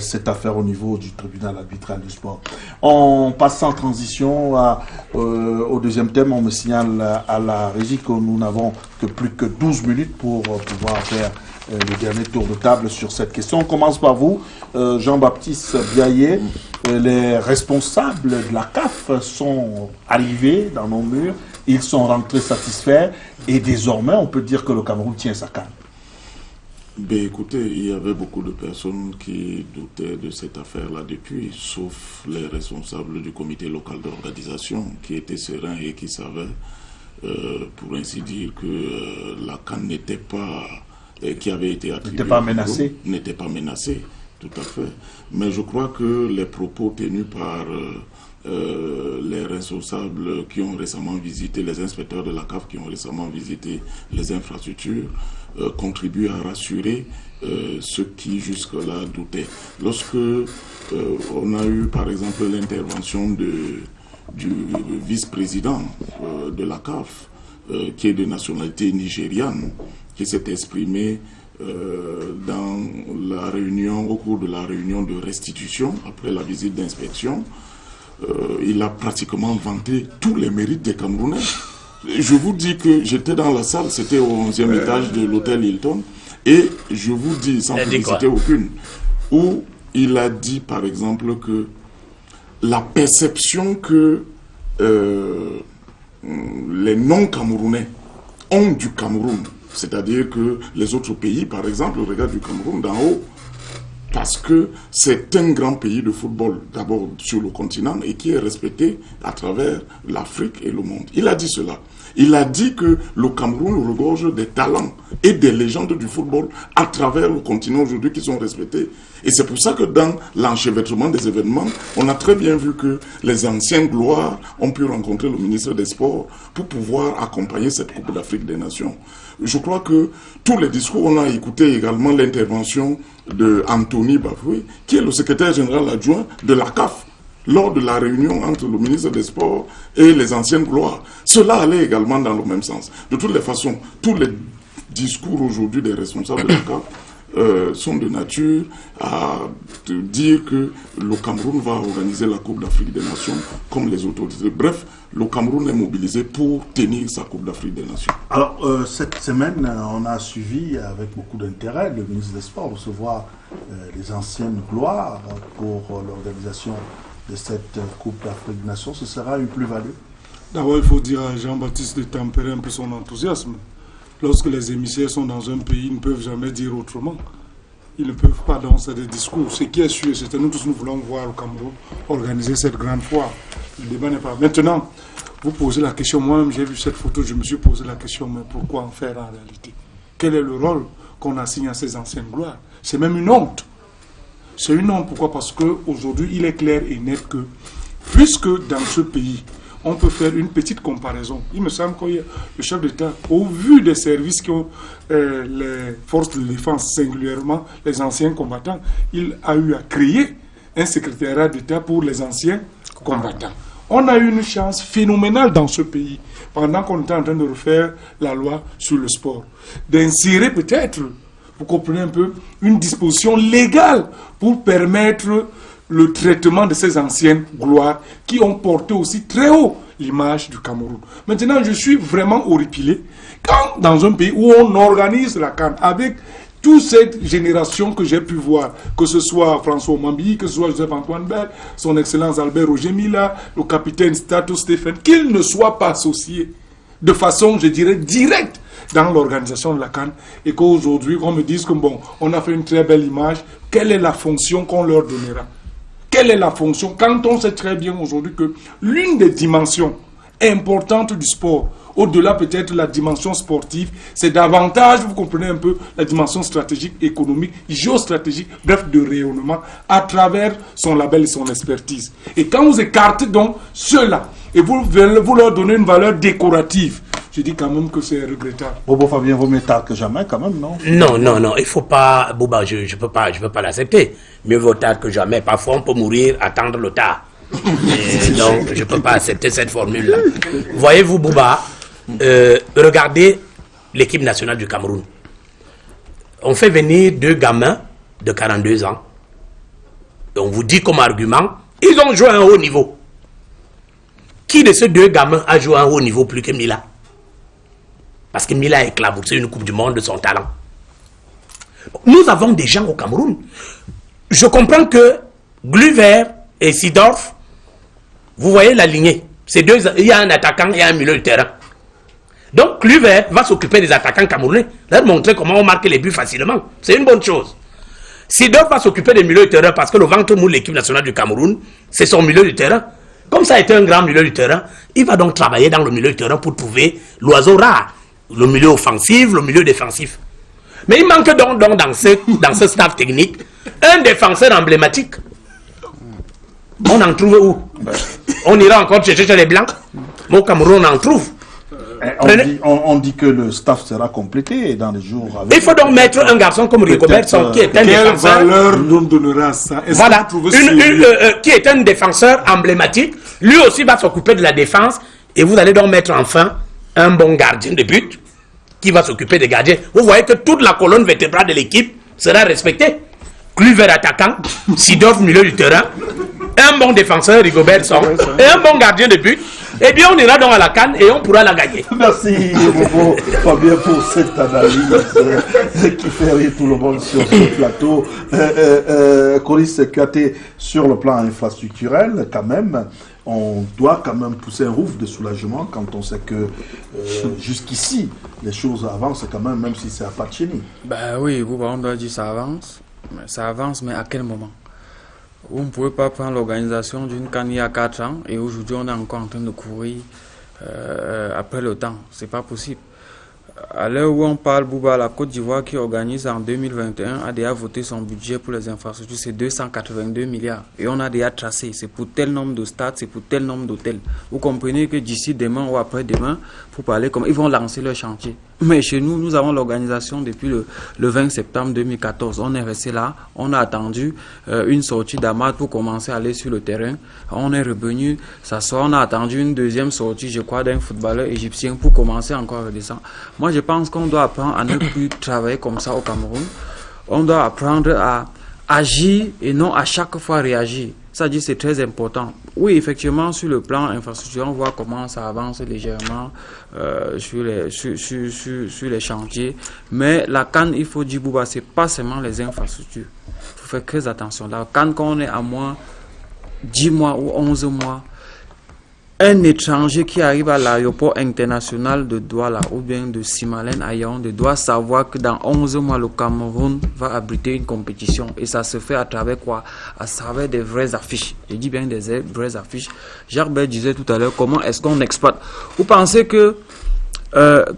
cette affaire au niveau du tribunal arbitral du sport. On passe en transition au deuxième thème. On me signale à la régie que nous n'avons que plus que 12 minutes pour pouvoir faire le dernier tour de table sur cette question. On commence par vous, Jean-Baptiste Biaye. Les responsables de la CAF sont arrivés dans nos murs, ils sont rentrés satisfaits et désormais on peut dire que le Cameroun tient sa canne. Ben écoutez, il y avait beaucoup de personnes qui doutaient de cette affaire-là depuis, sauf les responsables du comité local d'organisation qui étaient sereins et qui savaient pour ainsi dire, que la CAN n'était pas, qui avait été attribuée, n'était pas menacée, tout à fait. Mais je crois que les propos tenus par les responsables qui ont récemment visité, les inspecteurs de la CAF qui ont récemment visité les infrastructures, contribuent à rassurer ceux qui jusque-là doutaient. Lorsque on a eu par exemple l'intervention du vice-président de la CAF, qui est de nationalité nigériane, qui s'est exprimé dans la réunion, au cours de la réunion de restitution, après la visite d'inspection, il a pratiquement vanté tous les mérites des Camerounais. Je vous dis que j'étais dans la salle, c'était au 11e étage de l'hôtel Hilton, et je vous dis, sans publicité aucune, où il a dit par exemple que la perception que les non-Camerounais ont du Cameroun, c'est-à-dire que les autres pays, par exemple, regardent du Cameroun d'en haut, parce que c'est un grand pays de football, d'abord sur le continent, et qui est respecté à travers l'Afrique et le monde. Il a dit cela. Il a dit que le Cameroun regorge des talents et des légendes du football à travers le continent aujourd'hui qui sont respectés. Et c'est pour ça que dans l'enchevêtrement des événements, on a très bien vu que les anciens gloires ont pu rencontrer le ministre des Sports pour pouvoir accompagner cette Coupe d'Afrique des Nations. Je crois que tous les discours, on a écouté également l'intervention de Anthony Bafoué, qui est le secrétaire général adjoint de la CAF, lors de la réunion entre le ministre des Sports et les anciennes gloires. Cela allait également dans le même sens. De toutes les façons, tous les discours aujourd'hui des responsables de la CAF sont de nature à dire que le Cameroun va organiser la Coupe d'Afrique des Nations comme les autorités. Bref, le Cameroun est mobilisé pour tenir sa Coupe d'Afrique des Nations. Alors, cette semaine, on a suivi avec beaucoup d'intérêt le ministre des Sports recevoir les anciennes gloires pour l'organisation de cette Coupe d'Afrique des Nations. Ce sera une plus-value? D'abord, il faut dire à Jean-Baptiste de tempérer un peu son enthousiasme. Lorsque les émissaires sont dans un pays, ils ne peuvent jamais dire autrement. Ils ne peuvent pas danser des discours. Ce qui est sûr, c'est que nous tous, nous voulons voir le Cameroun organiser cette grande foire. Le débat n'est pas... Maintenant, vous posez la question, moi-même j'ai vu cette photo, je me suis posé la question, mais pourquoi en faire en réalité? Quel est le rôle qu'on assigne à ces anciennes gloires? C'est même une honte. C'est une honte, pourquoi? Parce qu'aujourd'hui, il est clair et net que, puisque dans ce pays, on peut faire une petite comparaison. Il me semble que le chef d'État, au vu des services qu'ont les forces de défense, singulièrement les anciens combattants, il a eu à créer un secrétariat d'État pour les anciens combattants. On a eu une chance phénoménale dans ce pays, pendant qu'on était en train de refaire la loi sur le sport, d'insérer peut-être, vous comprenez un peu, une disposition légale pour permettre le traitement de ces anciennes gloires qui ont porté aussi très haut l'image du Cameroun. Maintenant, je suis vraiment horripilé quand dans un pays où on organise la CAN avec toute cette génération que j'ai pu voir, que ce soit François Mambi, que ce soit Joseph-Antoine Bell, son Excellence Albert Roger Mila, le capitaine Stato Stéphane, qu'ils ne soient pas associés de façon, je dirais, directe dans l'organisation de la CAN, et qu'aujourd'hui, on me dise que bon, on a fait une très belle image, quelle est la fonction qu'on leur donnera? Quelle est la fonction? Quand on sait très bien aujourd'hui que l'une des dimensions importantes du sport, au-delà peut-être de la dimension sportive, c'est davantage, vous comprenez un peu, la dimension stratégique, économique, géostratégique, bref, de rayonnement, à travers son label et son expertise. Et quand vous écartez donc ceux-là, et vous leur donnez une valeur décorative, je dis quand même que c'est regrettable. Bobo Fabien, vaut mieux tard que jamais quand même, non? Non, il faut pas, Bouba, je peux pas l'accepter. Mieux vaut tard que jamais. Parfois, on peut mourir, attendre le tard. Donc, je peux pas accepter cette formule-là. Voyez-vous, Bouba, regardez l'équipe nationale du Cameroun. On fait venir 2 gamins de 42 ans. Et on vous dit comme argument, ils ont joué à un haut niveau. Qui de ces 2 gamins a joué à un haut niveau plus que Mila? Parce que Mila a éclaboussé une Coupe du Monde de son talent. Nous avons des gens au Cameroun. Je comprends que Gluver et Sidorf, vous voyez la lignée. Ces deux, il y a un attaquant et un milieu de terrain. Donc Gluver va s'occuper des attaquants camerounais, leur montrer comment on marque les buts facilement. C'est une bonne chose. Sidorf va s'occuper des milieux de terrain parce que le ventre mou de l'équipe nationale du Cameroun, c'est son milieu de terrain. Comme ça a été un grand milieu du terrain, il va donc travailler dans le milieu du terrain pour trouver l'oiseau rare. Le milieu offensif, le milieu défensif. Mais il manque donc dans ce staff technique un défenseur emblématique. On en trouve où? On ira encore chercher chez les Blancs. Au Cameroun, on en trouve. On dit que le staff sera complété dans les jours à venir. Il faut donc mettre un garçon comme Rigobert qui est un défenseur. Quelle valeur nous donnera ça? Voilà, qui est un défenseur emblématique. Lui aussi va s'occuper de la défense. Et vous allez donc mettre enfin un bon gardien de but qui va s'occuper des gardiens. Vous voyez que toute la colonne vertébrale de l'équipe sera respectée. Kluivert attaquant, Sidorf milieu du terrain, un bon défenseur, Rigobert Song, et un bon gardien de but. Eh bien, on ira donc à la CAN et on pourra la gagner. Merci beaucoup, Fabien, pour cette analyse qui fait rire tout le monde sur ce plateau. Coris Kouyaté, sur le plan infrastructurel, quand même, on doit quand même pousser un ouf de soulagement quand on sait que jusqu'ici, les choses avancent quand même si c'est à pas de chenille. Ben oui, on doit dire ça avance, mais à quel moment? Vous ne pouvez pas prendre l'organisation d'une CAN il y a 4 ans et aujourd'hui on est encore en train de courir après le temps. C'est pas possible. À l'heure où on parle, Bouba, la Côte d'Ivoire qui organise en 2021 a déjà voté son budget pour les infrastructures, c'est 282 milliards. Et on a déjà tracé, c'est pour tel nombre de stades, c'est pour tel nombre d'hôtels. Vous comprenez que d'ici demain ou après-demain, pour parler comme ils vont lancer leur chantier. Mais chez nous, nous avons l'organisation depuis le 20 septembre 2014. On est resté là, on a attendu une sortie d'Amad pour commencer à aller sur le terrain. On est revenu s'asseoir, on a attendu une deuxième sortie, je crois, d'un footballeur égyptien pour commencer encore à redescendre. Moi, je pense qu'on doit apprendre à ne plus travailler comme ça au Cameroun. On doit apprendre à agir et non à chaque fois réagir. Ça dit, c'est très important. Oui, effectivement, sur le plan infrastructure, on voit comment ça avance légèrement sur les chantiers. Mais la CAN, il faut dire, Bouba, c'est pas seulement les infrastructures. Il faut faire très attention. La CAN, quand on est à moins 10 mois ou 11 mois, un étranger qui arrive à l'aéroport international de Douala ou bien de Simalène à Yaoundé doit savoir que dans 11 mois, le Cameroun va abriter une compétition. Et ça se fait à travers quoi? À travers des vraies affiches. Je dis bien des vraies affiches. Jacques Bert disait tout à l'heure, comment est-ce qu'on exploite? Vous pensez que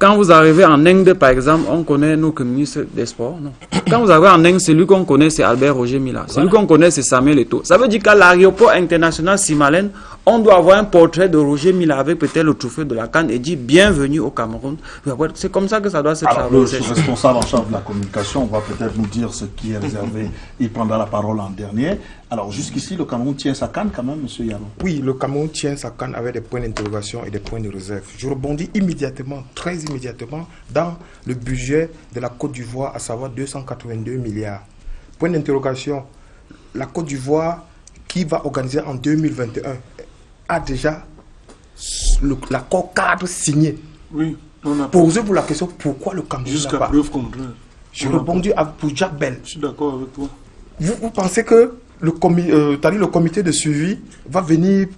quand vous arrivez en Inde, par exemple, on connaît nos ministres des Sports? Non. Quand vous arrivez en Inde, celui qu'on connaît, c'est Albert Roger Mila. Celui qu'on connaît, c'est Samuel Eto'o. Ça veut dire qu'à l'aéroport international Simalène, on doit avoir un portrait de Roger Mila avec peut-être le trophée de la CAN et dire bienvenue au Cameroun. C'est comme ça que ça doit se travailler. Le responsable en charge de la communication va peut-être nous dire ce qui est réservé. Il prendra la parole en dernier. Alors jusqu'ici, le Cameroun tient sa CAN quand même, M. Yallo? Oui, le Cameroun tient sa CAN avec des points d'interrogation et des points de réserve. Je rebondis immédiatement, très immédiatement, dans le budget de la Côte d'Ivoire, à savoir 282 milliards. Point d'interrogation, la Côte d'Ivoire, qui va organiser en 2021, a déjà l'accord cadre signé. Oui. Posez-vous la question, pourquoi le Cameroun jusqu'à preuve contraire. Je rebondis pour Jacques Bell. Je suis d'accord avec toi. Vous pensez que le comité de suivi va venir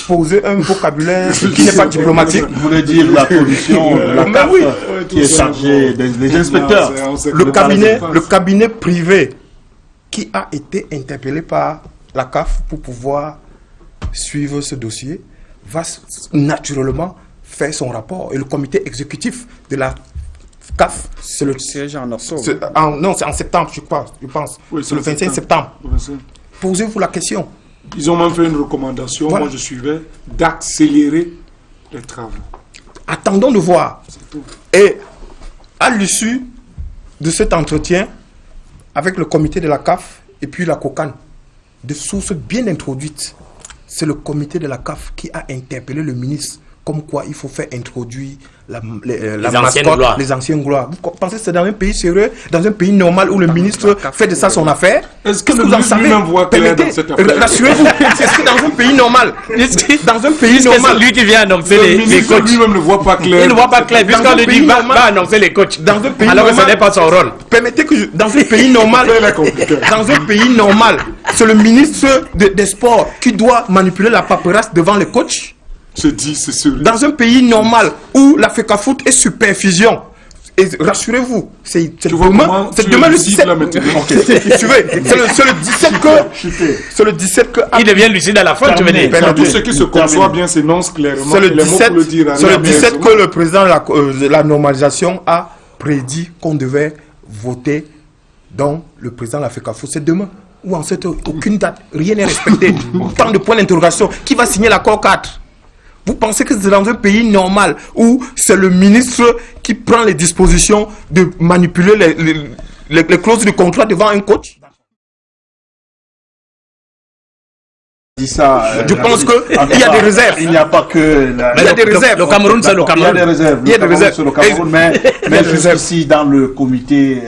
poser un vocabulaire qui n'est pas diplomatique? Vous voulez dire la commission de la CAF qui est chargée des inspecteurs? Le cabinet privé qui a été interpellé par la CAF pour pouvoir suivre ce dossier va naturellement faire son rapport. Et le comité exécutif de la CAF, c'est le siège en octobre. Non, c'est en septembre, je pense. Oui, c'est le 25 septembre. Posez-vous la question. Ils ont même fait une recommandation, moi je suivais, d'accélérer les travaux. Attendons de voir. Et à l'issue de cet entretien, avec le comité de la CAF et puis la COCAN, de sources bien introduites, c'est le comité de la CAF qui a interpellé le ministre comme quoi il faut faire introduire les anciennes gloires. Vous pensez que c'est dans un pays sérieux, dans un pays normal où le ministre fait de ça son affaire? Est-ce que vous en savez? Rassurez-vous, est-ce que dans un pays normal, dans un pays normal, c'est lui qui vient annoncer les coachs. Lui-même ne voit pas clair. Il ne voit pas clair puisqu'on lui dit va annoncer les coachs. Dans un pays alors normal, que ce n'est pas son rôle. Permettez que dans un pays normal, c'est le ministre des Sports qui doit manipuler la paperasse devant les coachs. C'est sûr. Dans un pays normal où la FECAFOOT est supervision, Et rassurez-vous, c'est demain le 17. C'est le 17 que... Il devient lucide à la fin, tu veux dire. Tout ce qui se conçoit bien s'énonce clairement. C'est le 17 que le président de la normalisation a prédit qu'on devait voter dans le président de la FECAFO. C'est demain. Ou en cette aucune date, rien n'est respecté. Tant de points d'interrogation. Qui va signer l'accord 4? Vous pensez que c'est dans un pays normal où c'est le ministre qui prend les dispositions de manipuler les clauses de contrat devant un coach? Je pense qu'il y a des réserves. Il n'y a pas que... Il y a des réserves. Le Cameroun, c'est le Cameroun. Il y a des réserves. Il y a des réserves. Le Cameroun, mais ici, dans le comité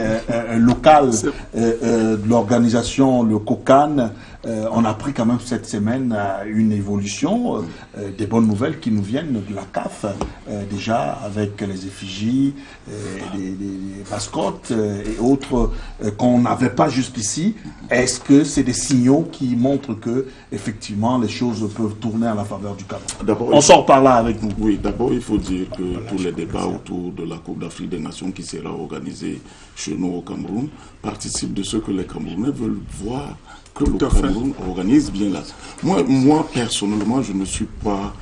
local de l'organisation, le COCAN, on a pris quand même cette semaine une évolution, des bonnes nouvelles qui nous viennent de la CAF, déjà avec les effigies, les mascottes et autres qu'on n'avait pas jusqu'ici. Est-ce que c'est des signaux qui montrent que effectivement les choses peuvent tourner à la faveur du Cameroun? On sort par là avec nous. Oui, d'abord il faut dire que tous les débats autour de la Coupe d'Afrique des Nations qui sera organisée chez nous au Cameroun participent de ce que les Camerounais veulent voir que le Cameroun organise bien là. Moi, personnellement, je ne suis pas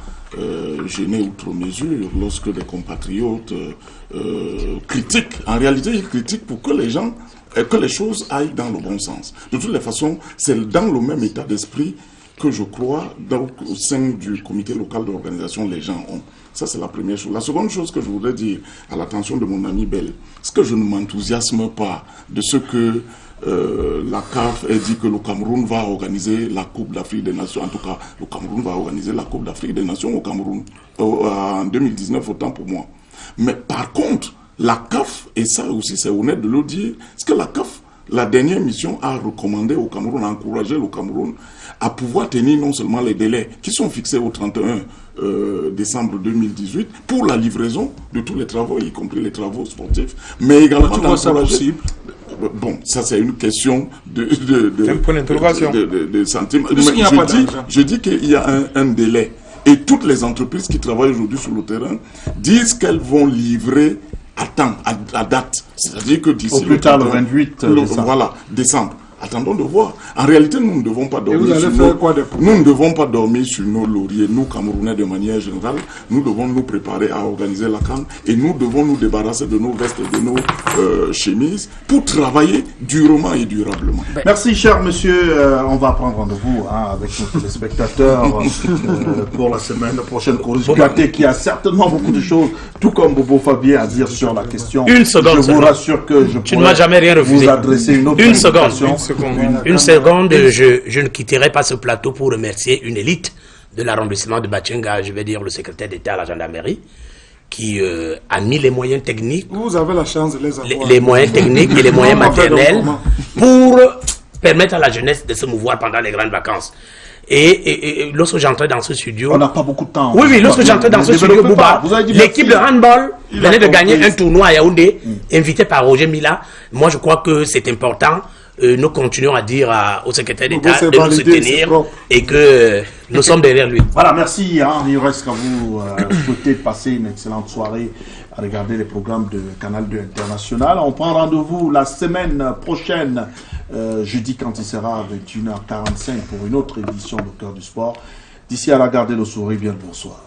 gêné outre mesure lorsque des compatriotes critiquent. En réalité, ils critiquent pour que les gens, que les choses aillent dans le bon sens. De toutes les façons, c'est dans le même état d'esprit que je crois au sein du comité local d'organisation les gens ont. Ça, c'est la première chose. La seconde chose que je voudrais dire à l'attention de mon ami Bell, c'est que je ne m'enthousiasme pas de ce que la CAF a dit que le Cameroun va organiser la Coupe d'Afrique des Nations. En tout cas, le Cameroun va organiser la Coupe d'Afrique des Nations au Cameroun en 2019, autant pour moi. Mais par contre, la CAF, et ça aussi c'est honnête de le dire, c'est que la CAF, la dernière mission, a recommandé au Cameroun, a encouragé le Cameroun à pouvoir tenir non seulement les délais qui sont fixés au 31 décembre 2018 pour la livraison de tous les travaux, y compris les travaux sportifs, mais également d'encourager... Bon, ça c'est une question de sentiments. Je dis qu'il y a un délai. Et toutes les entreprises qui travaillent aujourd'hui sur le terrain disent qu'elles vont livrer à temps, à date. C'est-à-dire que d'ici... Au plus tard, le 28 décembre. Voilà, décembre. Attendons de voir. En réalité, nous ne devons pas dormir sur nos lauriers, nous Camerounais de manière générale. Nous devons nous préparer à organiser la CAN et nous devons nous débarrasser de nos vestes et de nos chemises pour travailler durement et durablement. Merci, cher monsieur. On va prendre rendez-vous avec nos téléspectateurs pour la semaine prochaine. Qui a certainement beaucoup de choses, tout comme Bobo Fabien, à dire sur la question. Une seconde. Je vous rassure que je pourrais vous adresser une autre invitation. Une seconde, je ne quitterai pas ce plateau pour remercier une élite de l'arrondissement de Batchenga, je vais dire le secrétaire d'État à la gendarmerie, qui a mis les moyens techniques. Vous avez la chance de les avoir. Les moyens techniques et les moyens matériels pour permettre à la jeunesse de se mouvoir pendant les grandes vacances. Et lorsque j'entrais dans ce studio... On n'a pas beaucoup de temps. Oui, lorsque j'entrais dans ce studio, Bouba, l'équipe de handball venait de gagner un tournoi à Yaoundé, invité par Roger Mila. Moi, je crois que c'est important. Nous continuons à dire au secrétaire d'État de nous soutenir et que nous sommes derrière lui. Voilà, merci. Il reste qu'à vous souhaiter passer une excellente soirée à regarder les programmes de Canal 2 International. On prend rendez-vous la semaine prochaine, jeudi, quand il sera à 21h45 pour une autre édition de Cœur du Sport. D'ici à la garder le sourire, bien le bonsoir.